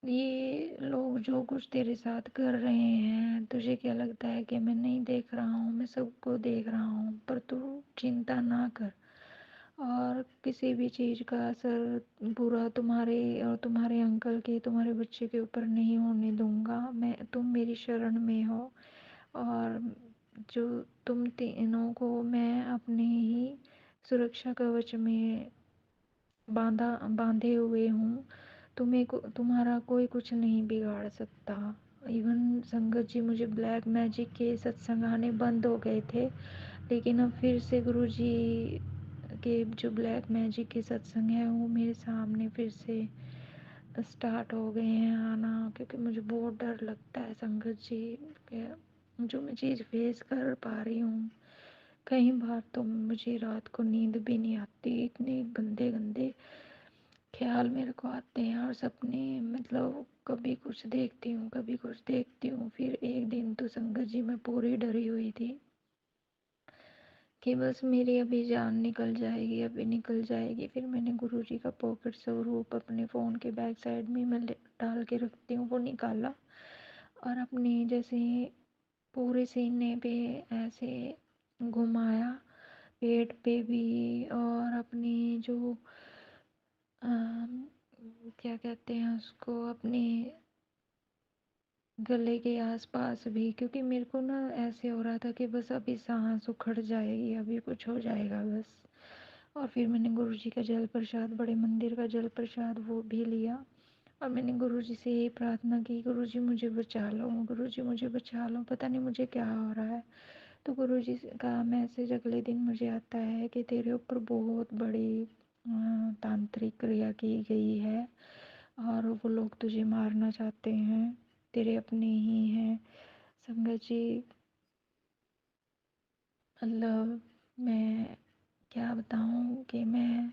Speaker 7: ये लोग जो कुछ तेरे साथ कर रहे हैं, तुझे क्या लगता है कि मैं नहीं देख रहा हूँ, मैं सबको देख रहा हूँ, पर तू चिंता ना कर, और किसी भी चीज़ का असर बुरा तुम्हारे और तुम्हारे अंकल के, तुम्हारे बच्चे के ऊपर नहीं होने दूंगा मैं, तुम मेरी शरण में हो, और जो तुम तीनों को मैं अपने ही सुरक्षा कवच में बांधे हुए हूँ, तुम्हारा कोई कुछ नहीं बिगाड़ सकता। इवन संगत जी, मुझे ब्लैक मैजिक के सत्संग आने बंद हो गए थे, लेकिन अब फिर से गुरु जी के जो ब्लैक मैजिक के सत्संग है वो मेरे सामने फिर से स्टार्ट हो गए हैं आना, क्योंकि मुझे बहुत डर लगता है संगत जी के जो मैं चीज़ फेस कर पा रही हूँ। कई बार तो मुझे रात को नींद भी नहीं आती, इतने गंदे गंदे ख्याल मेरे को आते हैं, और सपने मतलब कभी कुछ देखती हूँ कभी कुछ देखती हूँ। फिर एक दिन तो संगत जी मैं पूरी डरी हुई थी कि बस मेरी अभी जान निकल जाएगी, अभी निकल जाएगी। फिर मैंने गुरुजी का पॉकेट स्वरूप अपने फ़ोन के बैक साइड में मैं डाल के रखती हूँ, वो निकाला, और अपने जैसे पूरे सीने पे ऐसे घुमाया, पेट पे भी, और अपनी जो क्या कहते हैं उसको, अपने गले के आसपास भी, क्योंकि मेरे को ना ऐसे हो रहा था कि बस अभी सांस उखड़ जाएगी, अभी कुछ हो जाएगा बस। और फिर मैंने गुरुजी का जल प्रसाद, बड़े मंदिर का जल प्रसाद वो भी लिया, और मैंने गुरुजी से यही प्रार्थना की, गुरुजी मुझे बचा लो, गुरुजी मुझे बचा लो, पता नहीं मुझे क्या हो रहा है। तो गुरुजी का मैसेज अगले दिन मुझे आता है कि तेरे ऊपर बहुत बड़ी तांत्रिक क्रिया की गई है, और वो लोग तुझे मारना चाहते हैं, तेरे अपने ही हैं। संगत जी, मतलब मैं क्या बताऊँ कि मैं,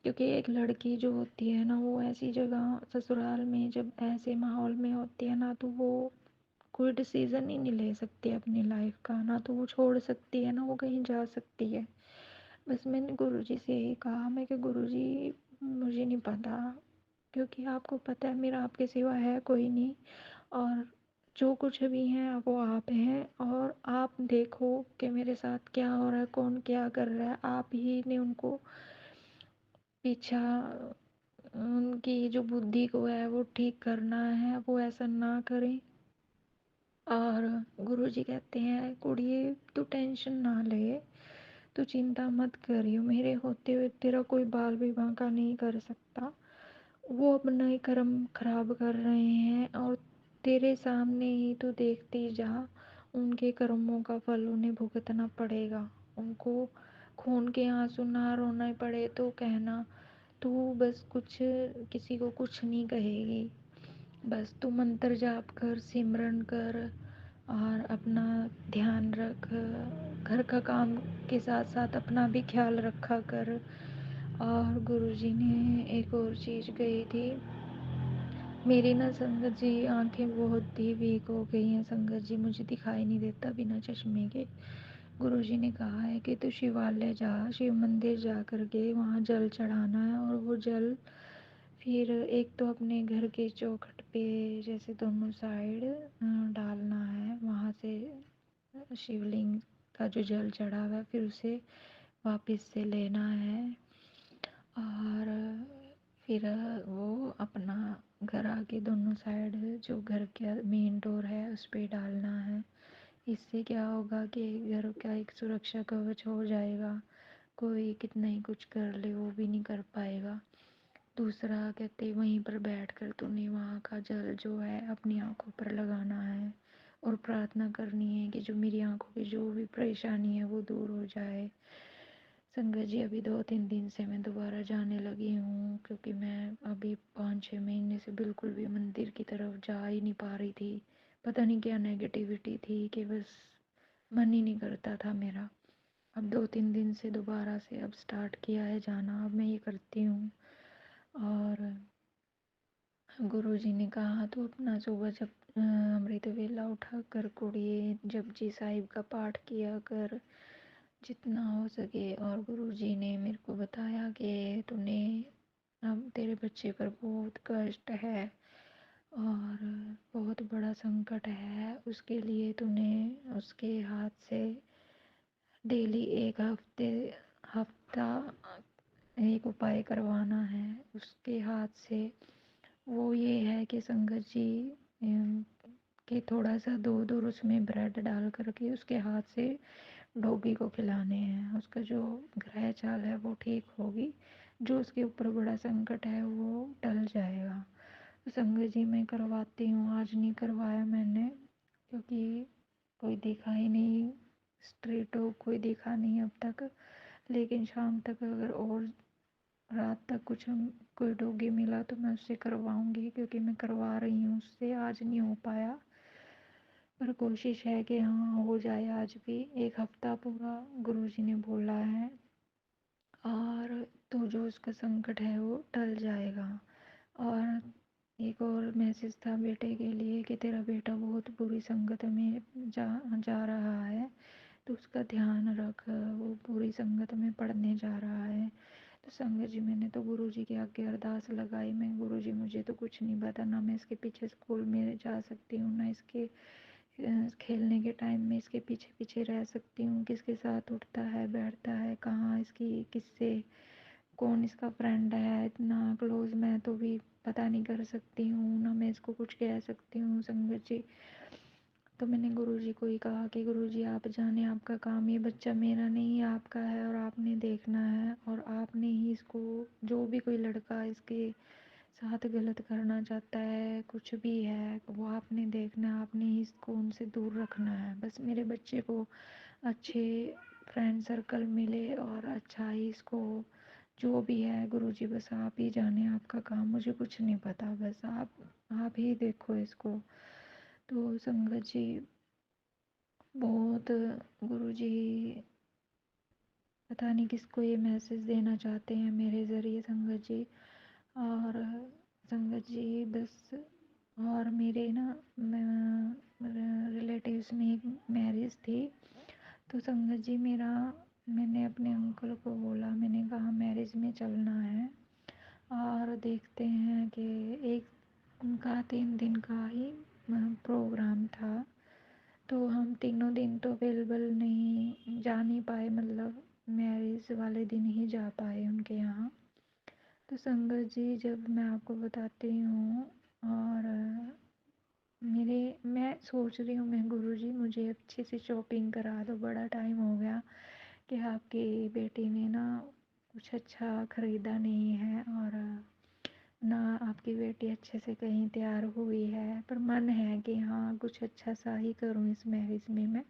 Speaker 7: क्योंकि एक लड़की जो होती है ना, वो ऐसी जगह ससुराल में जब ऐसे माहौल में होती है ना, तो वो कोई डिसीज़न ही नहीं ले सकती अपनी लाइफ का, ना तो वो छोड़ सकती है, ना वो कहीं जा सकती है। बस मैंने गुरुजी से यही कहा, मैं कि गुरुजी मुझे नहीं पता, क्योंकि आपको पता है मेरा आपके सिवा है कोई नहीं, और जो कुछ भी हैं वो आप हैं, और आप देखो कि मेरे साथ क्या हो रहा है, कौन क्या कर रहा है, आप ही ने उनको पीछा, उनकी जो बुद्धि को है वो ठीक करना है, वो ऐसा ना करें। और गुरुजी कहते हैं कुड़िए तू टेंशन ना ले, तू चिंता मत करियो, मेरे होते हुए तेरा कोई बाल भी बांका नहीं कर सकता, वो अपना ही कर्म खराब कर रहे हैं, और तेरे सामने ही तू देखती जा, उनके कर्मों का फल उन्हें भुगतना पड़ेगा। उनको खून के आंसू ना रोना पड़े तो कहना, तू बस कुछ किसी को कुछ नहीं कहेगी, बस तू मंत्र जाप कर, सिमरन कर, और अपना ध्यान रख, घर का काम के साथ साथ अपना भी ख्याल रखा कर। और गुरुजी ने एक और चीज़ कही थी, मेरी ना संगत जी आंखें बहुत ही वीक हो गई हैं, संगत जी मुझे दिखाई नहीं देता बिना चश्मे के। गुरुजी ने कहा है कि तू शिवालय जा, शिव मंदिर जा कर के वहाँ जल चढ़ाना है, और वो जल फिर एक तो अपने घर के चौखट पे जैसे दोनों साइड डालना है, वहाँ से शिवलिंग का जो जल चढ़ा हुआ है फिर उसे वापस से लेना है, और फिर वो अपना घर आके दोनों साइड जो घर का मेन डोर है उस पे डालना है। इससे क्या होगा कि घर का एक सुरक्षा कवच हो जाएगा, कोई कितना ही कुछ कर ले वो भी नहीं कर पाएगा। दूसरा कहते वहीं पर बैठकर तूने वहाँ का जल जो है अपनी आंखों पर लगाना है, और प्रार्थना करनी है कि जो मेरी आंखों की जो भी परेशानी है वो दूर हो जाए। संगत जी अभी 2-3 दिन से मैं दोबारा जाने लगी हूँ, क्योंकि मैं अभी 5-6 महीने से बिल्कुल भी मंदिर की तरफ जा ही नहीं पा रही थी। पता नहीं क्या नेगेटिविटी थी कि बस मन ही नहीं करता था मेरा। अब 2-3 दिन से दोबारा से अब स्टार्ट किया है जाना, अब मैं ये करती हूँ। और गुरुजी ने कहा तो अपना सुबह जब अमृत वेला उठा कर कुड़िए जपजी साहिब का पाठ किया कर जितना हो सके। और गुरुजी ने मेरे को बताया कि तूने, अब तेरे बच्चे पर बहुत कष्ट है और बहुत बड़ा संकट है, उसके लिए तूने उसके हाथ से डेली एक हफ्ता एक उपाय करवाना है उसके हाथ से। वो ये है कि संगत जी कि थोड़ा सा दूध और उसमें ब्रेड डाल करके उसके हाथ से डॉगी को खिलाने हैं, उसका जो ग्रह चाल है वो ठीक होगी, जो उसके ऊपर बड़ा संकट है वो टल जाएगा। तो संगत जी मैं करवाती हूँ, आज नहीं करवाया मैंने क्योंकि कोई दिखा ही नहीं, स्ट्रेट हो कोई दिखा नहीं अब तक, लेकिन शाम तक अगर और रात तक कुछ कोई डॉगी मिला तो मैं उससे करवाऊंगी, क्योंकि मैं करवा रही हूँ उससे, आज नहीं हो पाया पर कोशिश है कि हाँ हो जाए आज भी, एक हफ्ता पूरा गुरुजी ने बोला है, और तो जो उसका संकट है वो टल जाएगा। और एक और मैसेज था बेटे के लिए कि तेरा बेटा बहुत बुरी संगत में जा रहा है, तो उसका ध्यान रख, वो बुरी संगत में पढ़ने जा रहा है। तो संगत जी मैंने तो गुरुजी के आगे अरदास लगाई, मैं गुरुजी मुझे तो कुछ नहीं पता, ना मैं इसके पीछे स्कूल में जा सकती हूँ, ना इसके खेलने के टाइम में इसके पीछे पीछे रह सकती हूँ, किसके साथ उठता है बैठता है, कहाँ इसकी किससे कौन इसका फ्रेंड है, इतना क्लोज मैं तो भी पता नहीं कर सकती हूँ, ना मैं इसको कुछ कह सकती हूँ संगत जी। तो मैंने गुरुजी को ही कहा कि गुरुजी आप जाने, आपका काम, ये बच्चा मेरा नहीं आपका है और आपने देखना है, और आपने ही इसको, जो भी कोई लड़का इसके साथ गलत करना चाहता है, कुछ भी है, वो आपने देखना है, आपने ही इसको उनसे दूर रखना है। बस मेरे बच्चे को अच्छे फ्रेंड सर्कल मिले और अच्छा ही इसको, जो भी है गुरुजी बस आप ही जाने, आपका काम, मुझे कुछ नहीं पता, बस आप ही देखो इसको। तो संगत जी बहुत, गुरुजी पता नहीं किसको ये मैसेज देना चाहते हैं मेरे ज़रिए संगत जी। और संगत जी बस, और मेरे ना रिलेटिव्स में एक मैरिज थी, तो संगत जी मेरा, मैंने अपने अंकल को बोला, मैंने कहा मैरिज में चलना है और देखते हैं कि एक उनका 3 दिन का ही प्रोग्राम था, तो हम तीनों दिन तो अवेलेबल नहीं, जा नहीं पाए, मतलब मैरिज वाले दिन ही जा पाए उनके यहाँ। तो संगत जी जब मैं आपको बताती हूँ, और मैं सोच रही हूँ, मैं गुरुजी मुझे अच्छे से शॉपिंग करा दो, बड़ा टाइम हो गया कि आपकी बेटी ने ना कुछ अच्छा ख़रीदा नहीं है, और ना आपकी बेटी अच्छे से कहीं तैयार हुई है, पर मन है कि हाँ कुछ अच्छा सा ही करूँ इस मैरिज में मैं।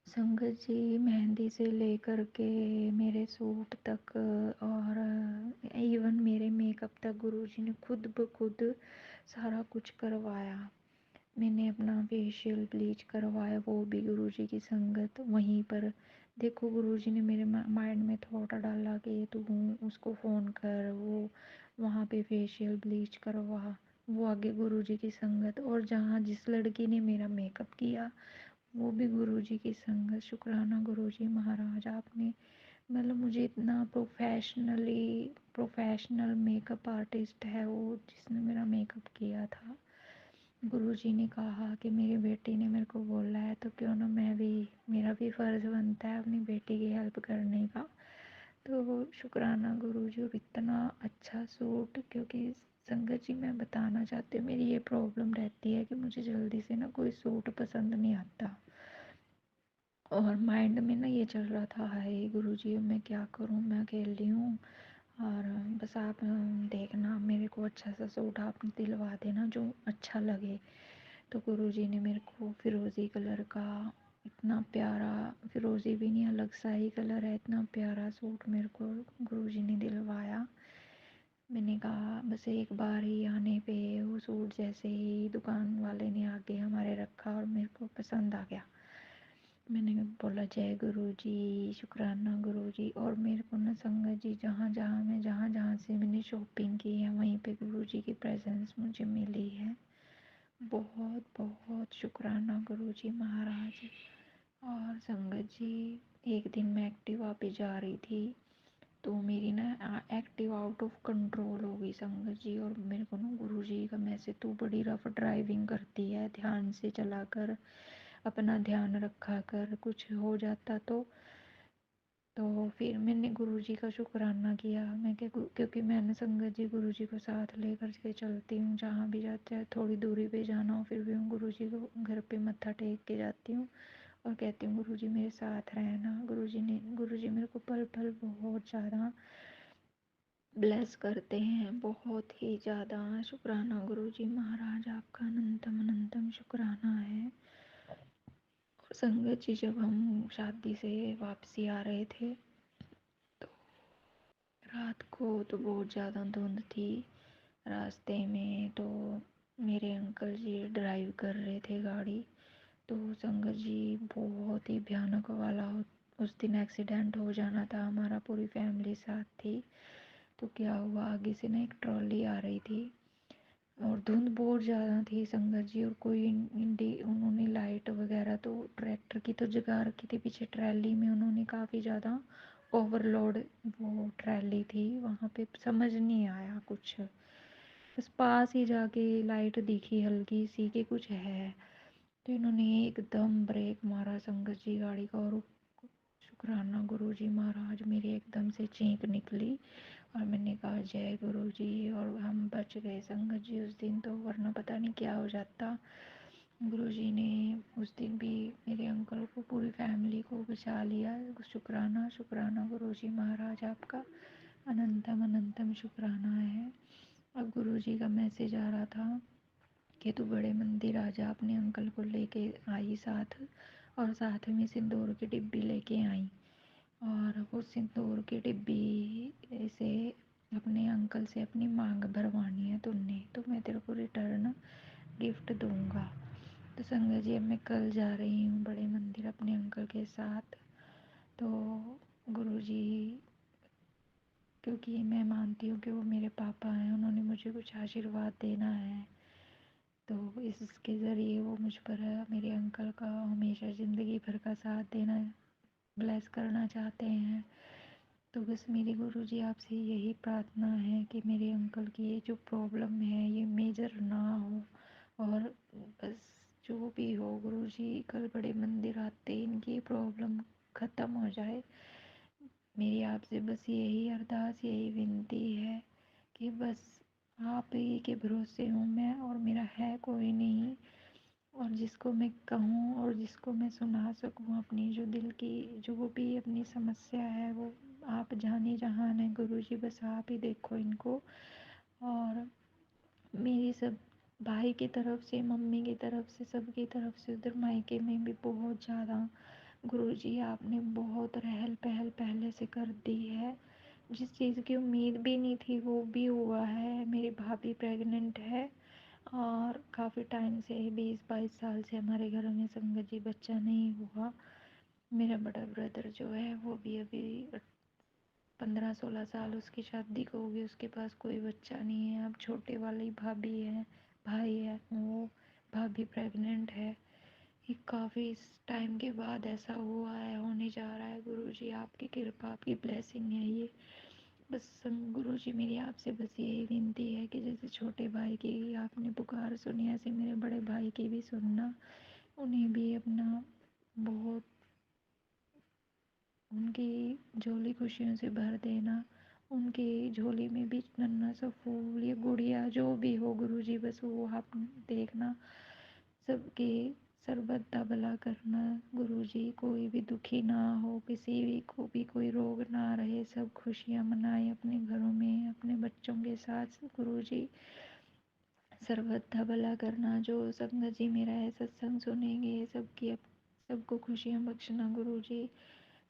Speaker 7: संगत जी मेहंदी से लेकर के मेरे सूट तक, और इवन मेरे मेकअप तक गुरुजी ने खुद ब खुद सारा कुछ करवाया। मैंने अपना फेशियल ब्लीच करवाया, वो भी गुरुजी की संगत वहीं पर। देखो गुरुजी ने मेरे माइंड में थॉट डाला कि तू उसको फ़ोन कर, वो वहाँ पे फेशियल ब्लीच करवा, वो आगे गुरुजी की संगत। और जहाँ जिस लड़की ने मेरा मेकअप किया वो भी गुरुजी की संगत। शुक्राना गुरुजी महाराज, आपने मतलब मुझे इतना प्रोफेशनल मेकअप आर्टिस्ट है वो जिसने मेरा मेकअप किया था। गुरुजी ने कहा कि मेरी बेटी ने मेरे को बोला है तो क्यों ना मैं भी, मेरा भी फ़र्ज़ बनता है अपनी बेटी की हेल्प करने का। तो शुक्राना गुरुजी। और इतना अच्छा सूट, क्योंकि संगत जी मैं बताना चाहती हूँ, मेरी ये प्रॉब्लम रहती है कि मुझे जल्दी से ना कोई सूट पसंद नहीं आता, और माइंड में ना ये चल रहा था, हाय गुरुजी अब मैं क्या करूँ, मैं अकेली हूँ, और बस आप देखना मेरे को अच्छा सा सूट आप दिलवा देना जो अच्छा लगे। तो गुरुजी ने मेरे को फिरोज़ी कलर का, इतना प्यारा, फिरोज़ी भी नहीं अलग सा ही कलर है, इतना प्यारा सूट मेरे को गुरुजी ने दिलवाया। मैंने कहा बस एक बार ही आने पे वो सूट जैसे ही दुकान वाले ने आगे हमारे रखा और मेरे को पसंद आ गया, मैंने बोला जय गुरुजी, शुक्राना गुरुजी। और मेरे को ना संगत जी जहाँ जहाँ से मैंने शॉपिंग की है वहीं पे गुरुजी की प्रेजेंस मुझे मिली है। बहुत बहुत शुक्राना गुरुजी महाराज। और संगत जी एक दिन मैं एक्टिवा पे जा रही थी, तो मेरी ना एक्टिवा आउट ऑफ कंट्रोल हो गई संगत जी, और मेरे को ना गुरुजी का मैसेज, तू बड़ी रफ ड्राइविंग करती है, ध्यान से चला कर, अपना ध्यान रखा कर, कुछ हो जाता तो फिर मैंने गुरुजी का शुक्राना किया। मैं क्या, क्योंकि मैंने संगत जी गुरुजी को साथ लेकर के चलती हूँ, जहाँ भी जाते हैं थोड़ी दूरी पे जाना हो फिर भी मैं गुरुजी को घर पे मत्था टेक के जाती हूँ और कहती हूँ गुरुजी मेरे साथ रहना। गुरुजी मेरे को पल पल बहुत ज़्यादा ब्लेस करते हैं, बहुत ही ज़्यादा। शुक्राना गुरुजी महाराज, आपका अनंतम अनंतम शुक्राना है। और संगत जी जब हम शादी से वापसी आ रहे थे तो रात को तो बहुत ज़्यादा धुंध थी रास्ते में, तो मेरे अंकल जी ड्राइव कर रहे थे गाड़ी, तो संगत जी बहुत ही भयानक वाला उस दिन एक्सीडेंट हो जाना था हमारा, पूरी फैमिली साथ थी। तो क्या हुआ, आगे से ना एक ट्रॉली आ रही थी और धुंध बहुत ज़्यादा थी संगत जी, और कोई उन्होंने लाइट वगैरह तो ट्रैक्टर की तो जगा रखी थी, पीछे ट्रैली में उन्होंने काफ़ी ज़्यादा ओवरलोड वो ट्रैली थी, वहाँ पे समझ नहीं आया कुछ, बस पास ही जाके लाइट दिखी हल्की सी कि कुछ है, तो इन्होंने एकदम ब्रेक मारा संगत जी गाड़ी का, और शुक्राना गुरुजी महाराज। मेरी एकदम से चीख निकली और मैंने कहा जय गुरुजी, और हम बच गए संगत जी उस दिन, तो वरना पता नहीं क्या हो जाता। गुरुजी ने उस दिन भी मेरे अंकल को, पूरी फैमिली को बचा लिया। शुक्राना शुक्राना गुरुजी महाराज, आपका अनंतम अनंतम शुक्राना है। अब गुरुजी का मैसेज आ रहा था कि तू बड़े मंदिर आ जा। अपने अंकल को लेके आई साथ, और साथ में सिंदूर की डिब्बी लेके आई, और वो सिंदूर की डिब्बी से अपने अंकल से अपनी मांग भरवानी है तुमने, तो मैं तेरे को रिटर्न गिफ्ट दूंगा। तो संगत जी, अब मैं कल जा रही हूँ बड़े मंदिर अपने अंकल के साथ। तो गुरुजी, क्योंकि मैं मानती हूँ कि वो मेरे पापा हैं, उन्होंने मुझे कुछ आशीर्वाद देना है, तो इसके ज़रिए वो मुझ पर मेरे अंकल का हमेशा ज़िंदगी भर का साथ देना, ब्लेस करना चाहते हैं। तो बस मेरी गुरुजी आपसे यही प्रार्थना है कि मेरे अंकल की ये जो प्रॉब्लम है ये मेजर ना हो, और बस जो भी हो गुरुजी, कल बड़े मंदिर आते इनकी प्रॉब्लम ख़त्म हो जाए। मेरी आपसे बस यही अरदास, यही विनती है कि बस आप ही के भरोसे हूँ मैं, और मेरा है कोई नहीं, और जिसको मैं कहूँ और जिसको मैं सुना सकूँ अपनी जो दिल की जो भी अपनी समस्या है, वो आप जाने जहान है गुरुजी, बस आप ही देखो इनको। और मेरी सब भाई की तरफ से, मम्मी की तरफ से, सबकी तरफ से, उधर मायके में भी बहुत ज़्यादा गुरुजी आपने बहुत रहल पहल पहले से कर दी है। जिस चीज़ की उम्मीद भी नहीं थी वो भी हुआ है। मेरी भाभी प्रेग्नेंट है, और काफ़ी टाइम से 20-22 साल से हमारे घर में संगत जी बच्चा नहीं हुआ। मेरा बड़ा ब्रदर जो है वो भी अभी 15-16 साल उसकी शादी को होगी, उसके पास कोई बच्चा नहीं है। अब छोटे वाली भाभी है, भाई है, वो भाभी प्रेग्नेंट है। ये काफ़ी टाइम के बाद ऐसा हुआ है, होने जा रहा है। गुरुजी आपकी कृपा, आपकी ब्लेसिंग है ये। बस गुरुजी, मेरी आपसे बस यही विनती है कि जैसे छोटे भाई की आपने पुकार सुनी, ऐसे मेरे बड़े भाई की भी सुनना, उन्हें भी अपना बहुत, उनकी झोली खुशियों से भर देना। उनकी झोली में भी नन्हा सा फूल या गुड़िया जो भी हो गुरुजी, बस वो आप देखना, सबके सर्वदा भला करना गुरुजी। कोई भी दुखी ना हो, किसी भी को भी कोई रोग ना रहे, सब खुशियाँ मनाए अपने घरों में अपने बच्चों के साथ गुरुजी। सर्वदा भला करना। जो संगत जी मेरा है सत्संग सुनेंगे, सबको खुशियाँ बख्शना गुरुजी।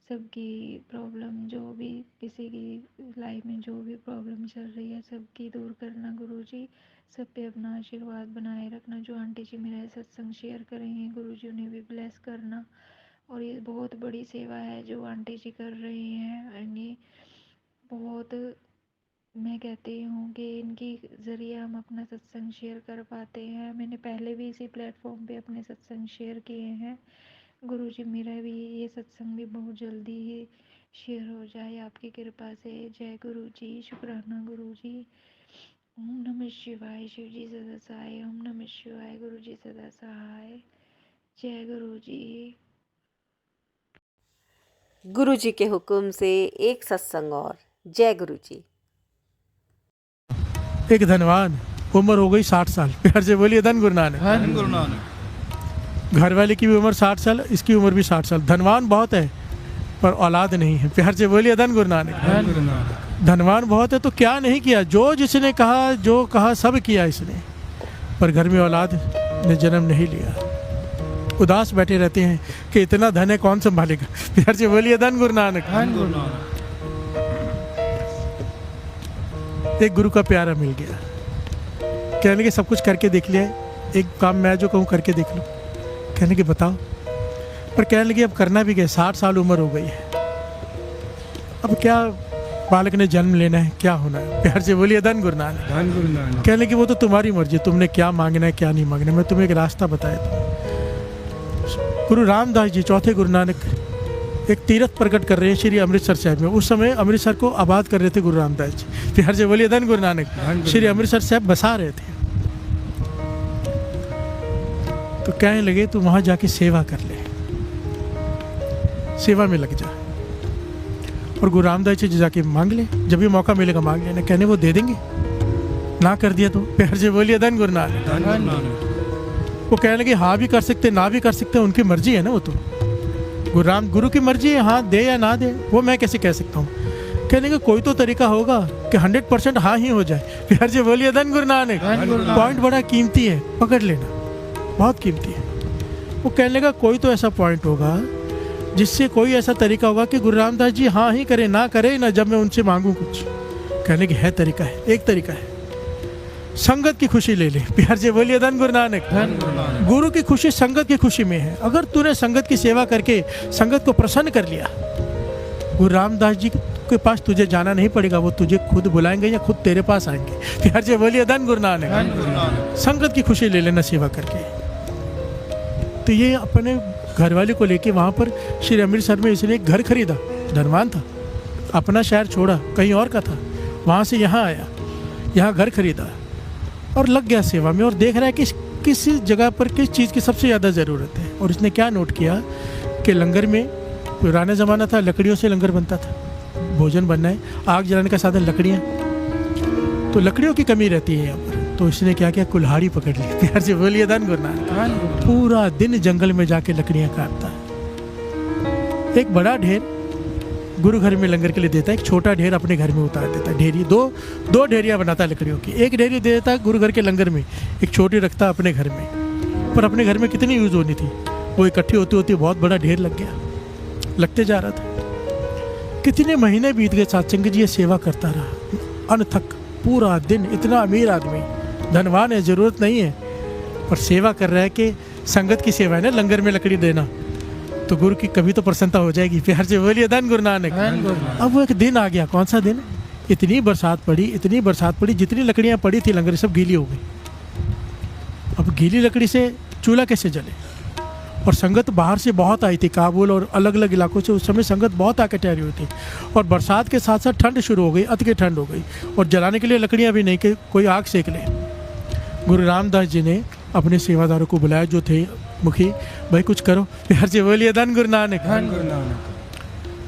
Speaker 7: सबकी प्रॉब्लम, जो भी किसी की लाइफ में जो भी प्रॉब्लम चल रही है, सबकी दूर करना गुरुजी। सब पे अपना आशीर्वाद बनाए रखना। जो आंटी जी मेरा सत्संग शेयर करेंगे गुरुजी, उन्हें भी ब्लेस करना। और ये बहुत बड़ी सेवा है जो आंटी जी कर रही हैं, ये बहुत, मैं कहती हूँ कि इनकी ज़रिए हम अपना सत्संग शेयर कर पाते हैं। मैंने पहले भी इसी प्लेटफॉर्म पे अपने सत्संग शेयर किए हैं गुरुजी। मेरा भी ये सत्संग भी बहुत जल्दी ही शेयर हो जाए आपकी कृपा से। जय गुरुजी, शुक्राना गुरुजी। ओम नमः शिवाय, शिव जी सदा सहाय। ओम नमः शिवाय, गुरुजी सदा सहाय। जय गुरुजी।
Speaker 2: गुरुजी के हुक्म से एक सत्संग और। जय गुरुजी।
Speaker 8: एक धनवान, उम्र हो गई 60 साल, प्यार से बोलिए धन गुरु नानक।
Speaker 9: धन गुरु नानक।
Speaker 8: घर वाले की भी उम्र 60 साल, इसकी उम्र भी 60 साल। धनवान बहुत है पर औलाद नहीं है, प्यार से बोलिए धन गुरु नानक।
Speaker 9: धन गुरु नानक।
Speaker 8: धनवान बहुत है तो क्या नहीं किया, जो जिसने कहा, जो कहा सब किया इसने, पर घर में औलाद ने जन्म नहीं लिया। उदास बैठे रहते हैं कि इतना धन है कौन संभालेगा, प्यार से बोलिए धन गुरु नानक।
Speaker 9: धन गुरु नानक।
Speaker 8: एक गुरु का प्यारा मिल गया, कहने के सब कुछ करके देख लिया, एक काम मैं जो कहूँ करके देख लो। कहने के बताओ, पर कहने लगे अब करना भी गया, 60 साल उम्र हो गई है, अब क्या बालक ने जन्म लेना है, क्या होना है, प्यार से बोलिए धन गुरु नानक।
Speaker 9: धन गुरु नानक।
Speaker 8: कहने लगे वो तो तुम्हारी मर्जी, तुमने क्या मांगना है क्या नहीं मांगना है, मैं तुम्हें एक रास्ता बताया था। गुरु रामदास जी, चौथे गुरु नानक, एक तीर्थ प्रकट कर रहे हैं श्री अमृतसर साहब में। उस समय अमृतसर को आबाद कर रहे थे गुरु रामदास जी, प्यार से बोलिए धन गुरु नानक। श्री अमृतसर साहब बसा रहे थे, तो कहने लगे तू वहाँ जाके सेवा कर ले, सेवा में लग जा। और गुरु रामदास जी जाके मांग ले, जब भी मौका मिलेगा मांग लेना। कहने वो दे देंगे, ना कर दिया तो प्यार से बोलिए धन गुरु नानक।
Speaker 9: धन गुरु नानक।
Speaker 8: वो कहने लगे हाँ भी कर सकते ना भी कर सकते, उनकी मर्जी है ना, वो तो गुरु की मर्जी है, हाँ दे या ना दे वो मैं कैसे कह सकता हूँ। कहने का कोई तो तरीका होगा कि 100% हाँ ही हो जाए। प्यार से बोलिए धन गुरु नानक। पॉइंट बड़ा कीमती है, पकड़ लेना, बहुत कीमती है। वो कहने लगा कोई तो ऐसा पॉइंट होगा जिससे कोई ऐसा तरीका होगा कि गुरु रामदास जी हाँ ही करे ना करे ना, जब मैं उनसे मांगू कुछ। कहने की है तरीका है, एक तरीका है, संगत की खुशी ले ले। प्यार से बोलिए धन गुरु नानक। गुरु की खुशी संगत की खुशी में है। अगर तूने संगत की सेवा करके संगत को प्रसन्न कर लिया, गुरु रामदास जी के पास तुझे जाना नहीं पड़ेगा, वो तुझे खुद बुलाएंगे या खुद तेरे पास आएंगे। प्यार से बोलिए धन गुरु नानक। संगत की खुशी ले लेना सेवा करके। तो ये अपने घरवाले को लेके वहाँ पर श्री अमृतसर में इसने एक घर खरीदा, धनवान था, अपना शहर छोड़ा, कहीं और का था, वहाँ से यहाँ आया, यहाँ घर खरीदा और लग गया सेवा में। और देख रहा है कि किस जगह पर किस चीज़ की सबसे ज़्यादा ज़रूरत है। और इसने क्या नोट किया कि लंगर में, पुराना ज़माना था, लकड़ियों से लंगर बनता था, भोजन बनना है, आग जलाने का साधन लकड़ियाँ, तो लकड़ियों की कमी रहती है यहाँ पर। तो इसने क्या किया, कुल्हाड़ी पकड़ ली। प्यार से बोलिए धन गुरु नानक। पूरा दिन जंगल में जाके लकड़ियाँ काटता है। एक बड़ा ढेर गुरु घर में लंगर के लिए देता है, एक छोटा ढेर अपने घर में उतार देता है। ढेरी दो ढेरियाँ बनाता है लकड़ियों की, एक ढेरी दे देता है गुरु घर के लंगर में, एक छोटी रखता अपने घर में। पर अपने घर में कितनी यूज़ होनी थी, वो इकट्ठी होती होती बहुत बड़ा ढेर लग गया, लगते जा रहा था। कितने महीने बीत गए, सत्संग जी ये सेवा करता रहा अनथक पूरा दिन। इतना अमीर आदमी, धनवान है, ज़रूरत नहीं है, पर सेवा कर रहा है कि संगत की सेवा है ना, लंगर में लकड़ी देना, तो गुरु की कभी तो प्रसन्नता हो जाएगी। प्यार से बोलिए धन गुरु नानक। अब वो एक दिन आ गया, कौन सा दिन, इतनी बरसात पड़ी, जितनी लकड़ियाँ पड़ी थी लंगर सब गीली हो गई। अब गीली लकड़ी से चूल्हा कैसे जले। और संगत बाहर से बहुत आई थी, काबुल और अलग अलग इलाकों से उस समय संगत बहुत आके ठहरी हुई थी। और बरसात के साथ साथ ठंड शुरू हो गई, अति की ठंड हो गई, और जलाने के लिए लकड़ियाँ भी नहीं कि कोई आग सेक ले। गुरु रामदास जी ने अपने सेवादारों को बुलाया जो थे मुखी, भाई कुछ करो। प्यार से बोलिए धन गुरु नानक।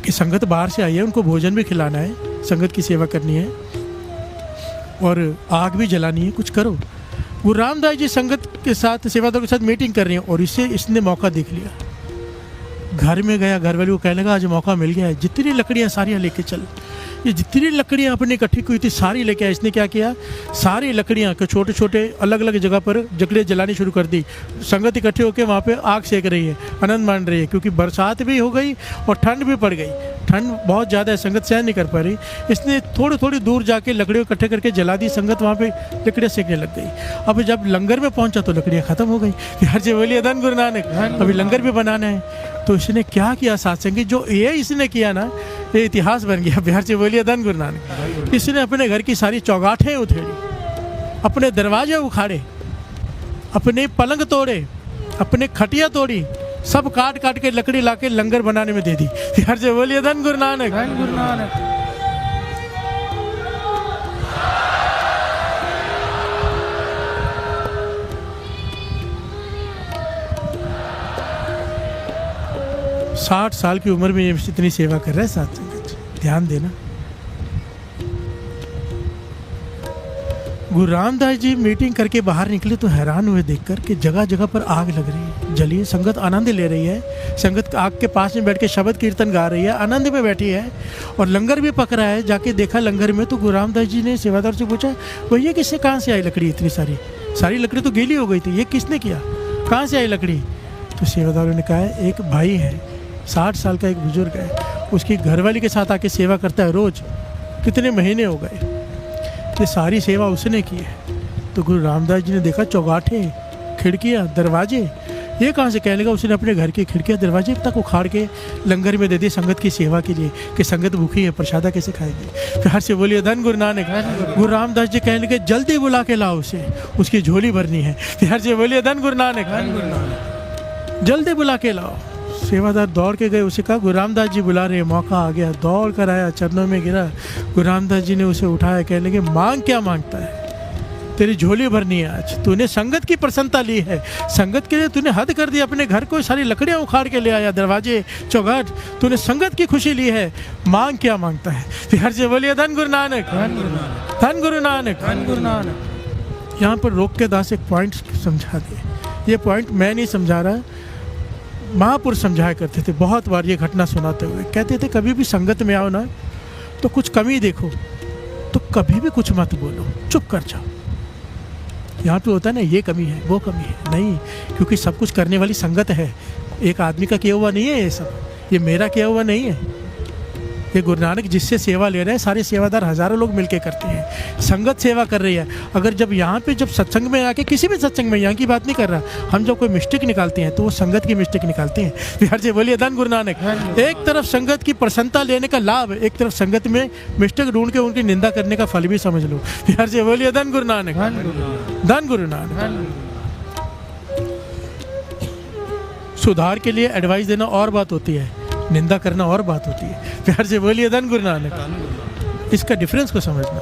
Speaker 8: कि संगत बाहर से आई है, उनको भोजन भी खिलाना है, संगत की सेवा करनी है और आग भी जलानी है, कुछ करो। गुरु रामदास जी संगत के साथ, सेवादारों के साथ मीटिंग कर रही हैं और इसने मौका देख लिया। घर में गया, घर वाले को कहने लगा आज मौका मिल गया है, जितनी लकड़ियाँ सारियाँ लेके चल। ये जितनी लकड़ियाँ अपने इकट्ठी हुई थी सारी लेके आया। इसने क्या किया, सारी लकड़ियाँ के छोटे छोटे अलग अलग जगह पर लकड़ियाँ जलानी शुरू कर दी। संगत इकट्ठी होकर वहाँ पे आग सेक रही है, आनंद मान रही है, क्योंकि बरसात भी हो गई और ठंड भी पड़ गई। ठंड बहुत ज़्यादा है, संगत सहन नहीं कर पा रही। इसने थोड़ी थोड़ी दूर जाके लकड़ियों इकट्ठे करके जला दी। संगत वहाँ पे लकड़ियाँ सेकने लग गई। अब जब लंगर में पहुँचा तो लकड़ियाँ ख़त्म हो गई। हर से बोलिए धन गुरु नानक। अभी लंगर भी बनाना है, तो इसने क्या किया, सत्संगी जो ये इसने किया ना, ये इतिहास बन गया। बिहार से बोलिए धन गुरु नानक। इसने अपने घर की सारी चौगाठें उधेड़ी, अपने दरवाजे उखाड़े, अपने पलंग तोड़े, अपने खटिया तोड़ी, सब काट काट के लकड़ी लाके लंगर बनाने में दे दी। बिहार से बोलिए धन गुरु नानक। धन गुरु नानक। साठ साल की उम्र में ये इतनी सेवा कर रहे हैं साथ संगत, ध्यान देना। गुरु रामदास जी मीटिंग करके बाहर निकले तो हैरान हुए देखकर कि जगह जगह पर आग लग रही है, जली। संगत आनंद ले रही है, संगत आग के पास में बैठ के शब्द कीर्तन गा रही है, आनंद में बैठी है, और लंगर भी पक रहा है। जाके देखा लंगर में तो गुरु रामदास जी ने सेवादार से पूछा, भैया किससे, कहाँ से आई लकड़ी इतनी सारी लकड़ी तो गीली हो गई थी, ये किसने किया, कहाँ से आई लकड़ी। तो सेवादारों ने कहा एक भाई है, 60 साल का एक बुजुर्ग है, उसकी घरवाली के साथ आके सेवा करता है रोज़, कितने महीने हो गए, ये सारी सेवा उसने की है। तो गुरु रामदास जी ने देखा चौगाठे, खिड़कियाँ, दरवाजे, ये कहाँ से, कहने लगा उसने अपने घर की खिड़कियाँ दरवाजे तक उखाड़ के लंगर में दे दी संगत की सेवा के लिए, कि संगत भूखी है, प्रसादा कैसे खाएगी। प्यार से बोलिए धन गुरु नानक। गुरु रामदास जी कहने लगे जल्दी बुला के लाओ उसे, उसकी झोली भरनी है। प्यार से बोलिए धन गुरु नानक। जल्दी बुला के लाओ। सेवादार दौड़ के गए, उसे कहा गुरु रामदास जी बुला रहे, मौका आ गया। दौड़ कर आया, चरणों में गिरा, गुरु रामदास जी ने उसे उठाया, कहने लगे मांग क्या मांगता है। तेरी झोली भरनी है आज। तूने संगत की प्रसन्नता ली है, संगत के लिए तूने हद कर दी, अपने घर को सारी लकड़ियां उखाड़ के ले आया, दरवाजे चौघाट, तूने संगत की खुशी ली है। मांग क्या मांगता है? फिर से बोलिए धन गुरु नानक, धन गुरु नानक, धन गुरु नानक। यहाँ पर रोक के दास एक पॉइंट समझा दे। ये पॉइंट मैं नहीं समझा रहा, महापुरुष समझाया करते थे बहुत बार ये घटना सुनाते हुए। कहते थे कभी भी संगत में आओ ना तो कुछ कमी देखो तो कभी भी कुछ मत बोलो, चुप कर जाओ। यहाँ पे होता है ना ये कमी है वो कमी है, नहीं, क्योंकि सब कुछ करने वाली संगत है। एक आदमी का किया हुआ नहीं है ये सब, ये मेरा किया हुआ नहीं है। ये गुरु नानक जिससे सेवा ले रहे हैं, सारे सेवादार हजारों लोग मिलके करते हैं, संगत सेवा कर रही है। अगर जब यहाँ पे जब सत्संग में आके, किसी भी सत्संग में, यहाँ की बात नहीं कर रहा, हम जब कोई मिस्टेक निकालते हैं तो वो संगत की मिस्टेक निकालते हैं। बिहार से बोलिए धन गुरु नानक। एक तरफ संगत की प्रसन्नता लेने का लाभ, एक तरफ संगत में मिस्टेक ढूंढ के उनकी निंदा करने का फल भी समझ लो। बिहार से बोलिए धन गुरु नानक, धन गुरु नानक। सुधार के लिए एडवाइस देना और बात होती है, निंदा करना और बात होती है। प्यार से बोलिए धन गुरु नानक। इसका डिफरेंस को समझना।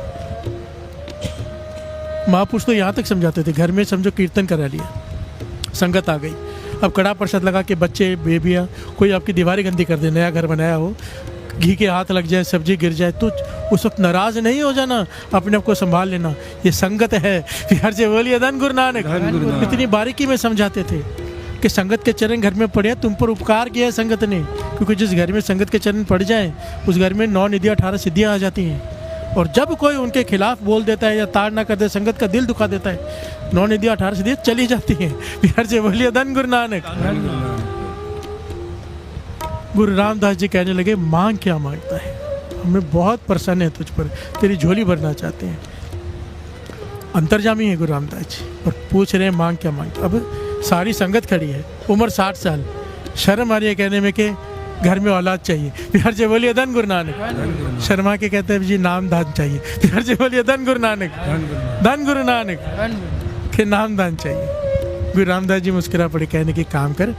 Speaker 8: महापुरुष तो यहाँ तक समझाते थे, घर में समझो कीर्तन करा लिया, संगत आ गई, अब कड़ा प्रसाद लगा के बच्चे बेबियाँ कोई आपकी दीवारें गंदी कर दे, नया घर बनाया हो, घी के हाथ लग जाए, सब्जी गिर जाए, तो उस वक्त नाराज नहीं हो जाना, अपने आप को संभाल लेना, ये संगत है। प्यार से बोलिए धन गुरु नानक। इतनी बारीकी में समझाते थे कि संगत के चरण घर में पड़े, तुम पर उपकार किया है संगत ने, क्योंकि जिस घर में संगत के चरण पड़ जाएं उस घर में 9 निधियाँ 18 सिद्धियाँ आ जाती हैं। और जब कोई उनके खिलाफ बोल देता है या ताड़ ना कर दे, संगत का दिल दुखा देता है, 9 निधियाँ 18 सिद्धियाँ चली जाती हैं। बिहार से बोलिए धन गुरु नानक। गुरु रामदास जी कहने लगे, मांग क्या मांगता है? हमें बहुत प्रसन्न है तुझ पर, तेरी झोली भरना चाहते हैं। अंतर्जामी है गुरु रामदास जी और पूछ रहे हैं मांग क्या मांगता। अब सारी संगत खड़ी है, उम्र 60 साल, शर्म आ रही है कहने में कि घर में औलाद चाहिए। बिहार से बोलिए धन गुरु नानक। शर्मा के कहते हैं जी नाम दान चाहिए। बिहार से बोलिए धन गुरु नानक, धन गुरु नानक के नाम दान चाहिए। गुरु रामदास जी मुस्कुरा पड़े, कहने की काम कर,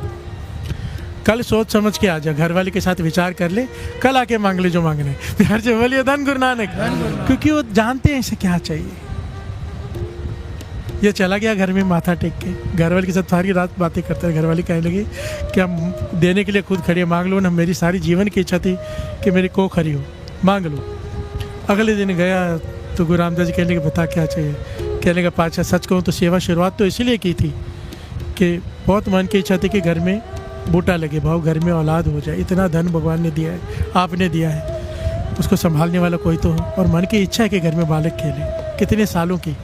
Speaker 8: कल सोच समझ के आ जा, घर वाले के साथ विचार कर ले, कल आके मांग ले जो मांगने। बिहार से बोलिए धन गुरु नानक, क्योंकि वो जानते हैं इसे क्या चाहिए। ये चला गया घर में माथा टेक के, घर वाले के साथ सारी रात बातें करते रहे। घर वाले कहने लगे कि हम देने के लिए खुद खड़े, मांग लो ना, मेरी सारी जीवन की इच्छा थी कि मेरी को खरी हो, मांग लो। अगले दिन गया तो गुरु रामदास जी कहने लगे बता क्या चाहिए? कहने का पाछा सच कहूँ तो सेवा शुरुआत तो इसीलिए की थी कि बहुत मन की इच्छा थी कि घर में बूटा लगे, भाव घर में औलाद हो जाए। इतना धन भगवान ने दिया है, आपने दिया है, उसको संभालने वाला कोई तो हो, और मन की इच्छा है कि घर में बालक खेले, कितने सालों की,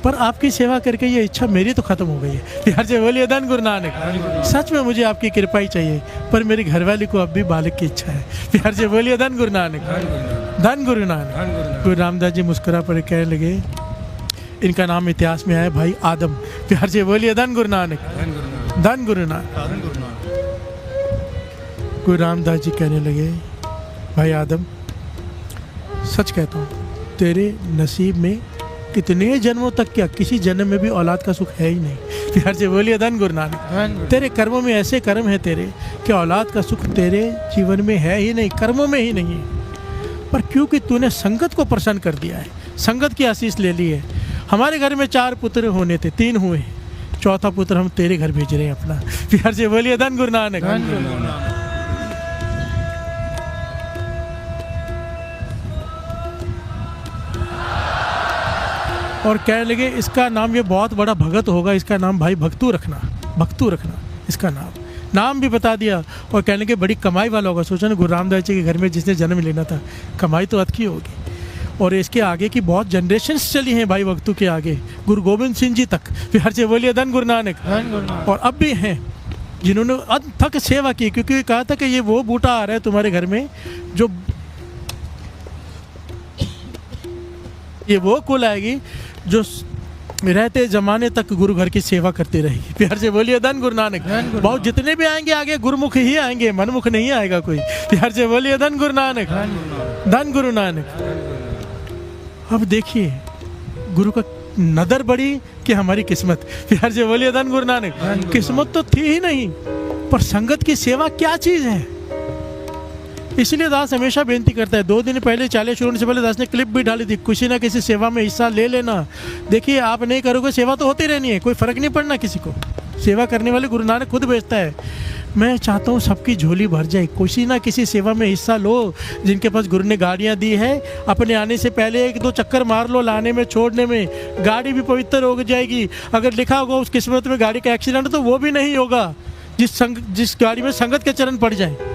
Speaker 8: पर आपकी सेवा करके ये इच्छा मेरी तो खत्म हो गई है। बिहार से बोलिए धन गुरु नानक। सच में मुझे आपकी कृपा ही चाहिए, पर मेरी घरवाली को अब भी बालक की इच्छा है। बिहार से बोलिए धन गुरु नानक, धन गुरु नानक। गुरु रामदास जी मुस्कुरा पड़े, कहने लगे इनका नाम इतिहास में आया भाई आदम। बिहार से बोलिए धन गुरु नानक, धन गुरु नानक। गुरु रामदास जी कहने लगे भाई आदम, सच कहता हूँ तेरे नसीब में कितने जन्मों तक क्या किसी जन्म में भी औलाद का सुख है ही नहीं। बिहार से बोलिए धन गुरु नानक। तेरे कर्मों में ऐसे कर्म है तेरे कि औलाद का सुख तेरे जीवन में है ही नहीं, कर्मों में ही नहीं है। पर क्योंकि तूने संगत को प्रसन्न कर दिया है, संगत की आशीष ले ली है। हमारे घर में 4 पुत्र होने थे, 3 हुए, चौथा पुत्र हम तेरे घर भेज रहे हैं अपना। बिहार से बोलिए धन गुरु नानक। और कहने लगे इसका नाम, ये बहुत बड़ा भगत होगा, इसका नाम भाई भक्तू रखना, भक्तू रखना इसका नाम भी बता दिया। और कहने लगे बड़ी कमाई वाला होगा। सोचा ना गुरु रामदास जी के घर में जिसने जन्म लेना था, कमाई तो अच्छी होगी। और इसके आगे की बहुत जनरेशन्स चली हैं भाई भक्तू के आगे, गुरु गोविंद सिंह जी तक। बिहार से बोलिए धन गुरु नानक। और अब भी हैं जिन्होंने अथक सेवा की, क्योंकि कहा था कि ये वो बूटा आ रहा है तुम्हारे घर में जो, ये वो कुल आएगी जो रहते जमाने तक गुरु घर की सेवा करती रहेगी। प्यार से बोलिए धन गुरु नानक। बहुत जितने भी आएंगे आगे गुरुमुख ही आएंगे, मनमुख नहीं आएगा कोई। प्यार से बोलिए धन गुरु नानक, धन गुरु नानक। अब देखिए गुरु का नदर बड़ी कि हमारी किस्मत। प्यार से बोलिए धन गुरु नानक। किस्मत तो थी ही नहीं, पर संगत की सेवा क्या चीज़ है, इसलिए दास हमेशा बेनती करता है। 2 दिन पहले चालीस शुरू होने से पहले दास ने क्लिप भी डाली थी, किसी ना किसी सेवा में हिस्सा ले लेना। देखिए आप नहीं करोगे सेवा तो होती रहनी है, कोई फ़र्क नहीं पड़ना किसी को। सेवा करने वाले गुरु नानक खुद भेजता है। मैं चाहता हूँ सबकी झोली भर जाए, किसी ना किसी सेवा में हिस्सा लो। जिनके पास गुरु ने गाड़ियाँ दी है, अपने आने से पहले 1-2 चक्कर मार लो, लाने में छोड़ने में, गाड़ी भी पवित्र हो जाएगी। अगर लिखा होगा उस किस्मत में गाड़ी का एक्सीडेंट तो वो भी नहीं होगा जिस गाड़ी में संगत के चरण पड़ जाए।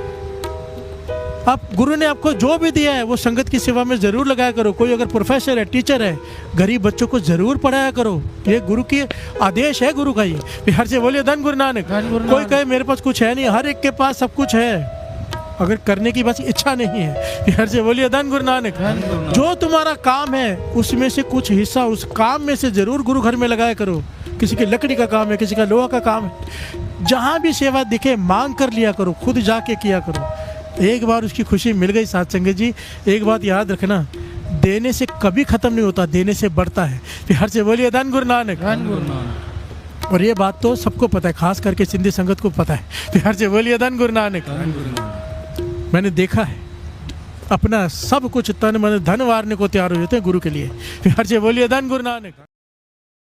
Speaker 8: आप गुरु ने आपको जो भी दिया है वो संगत की सेवा में ज़रूर लगाया करो। कोई अगर प्रोफेसर है, टीचर है, गरीब बच्चों को ज़रूर पढ़ाया करो। ये गुरु की आदेश है, गुरु का ये। हर से बोलिए धन गुरु नानक। कोई कहे मेरे पास कुछ है नहीं, हर एक के पास सब कुछ है, अगर करने की बस इच्छा नहीं है। हर से बोलिए धन गुरु नानक। जो तुम्हारा काम है उसमें से कुछ हिस्सा उस काम में से ज़रूर गुरु घर में लगाया करो। किसी की लकड़ी का काम है, किसी का लोहा का काम है, जहाँ भी सेवा दिखे मांग कर लिया करो, खुद जाके किया करो। एक बार उसकी खुशी मिल गई साथ संगत जी, एक बात याद रखना, देने से कभी ख़त्म नहीं होता, देने से बढ़ता है। फिर हर से बोलिए धन गुरु नानक। और ये बात तो सबको पता है, खास करके सिंधी संगत को पता है। फिर हर से बोलिए धन गुरु नानक। मैंने देखा है, अपना सब कुछ तन मन धन वारने को तैयार हो जाते हैं गुरु के लिए। फिर हर से बोलिए धन गुरु नानक।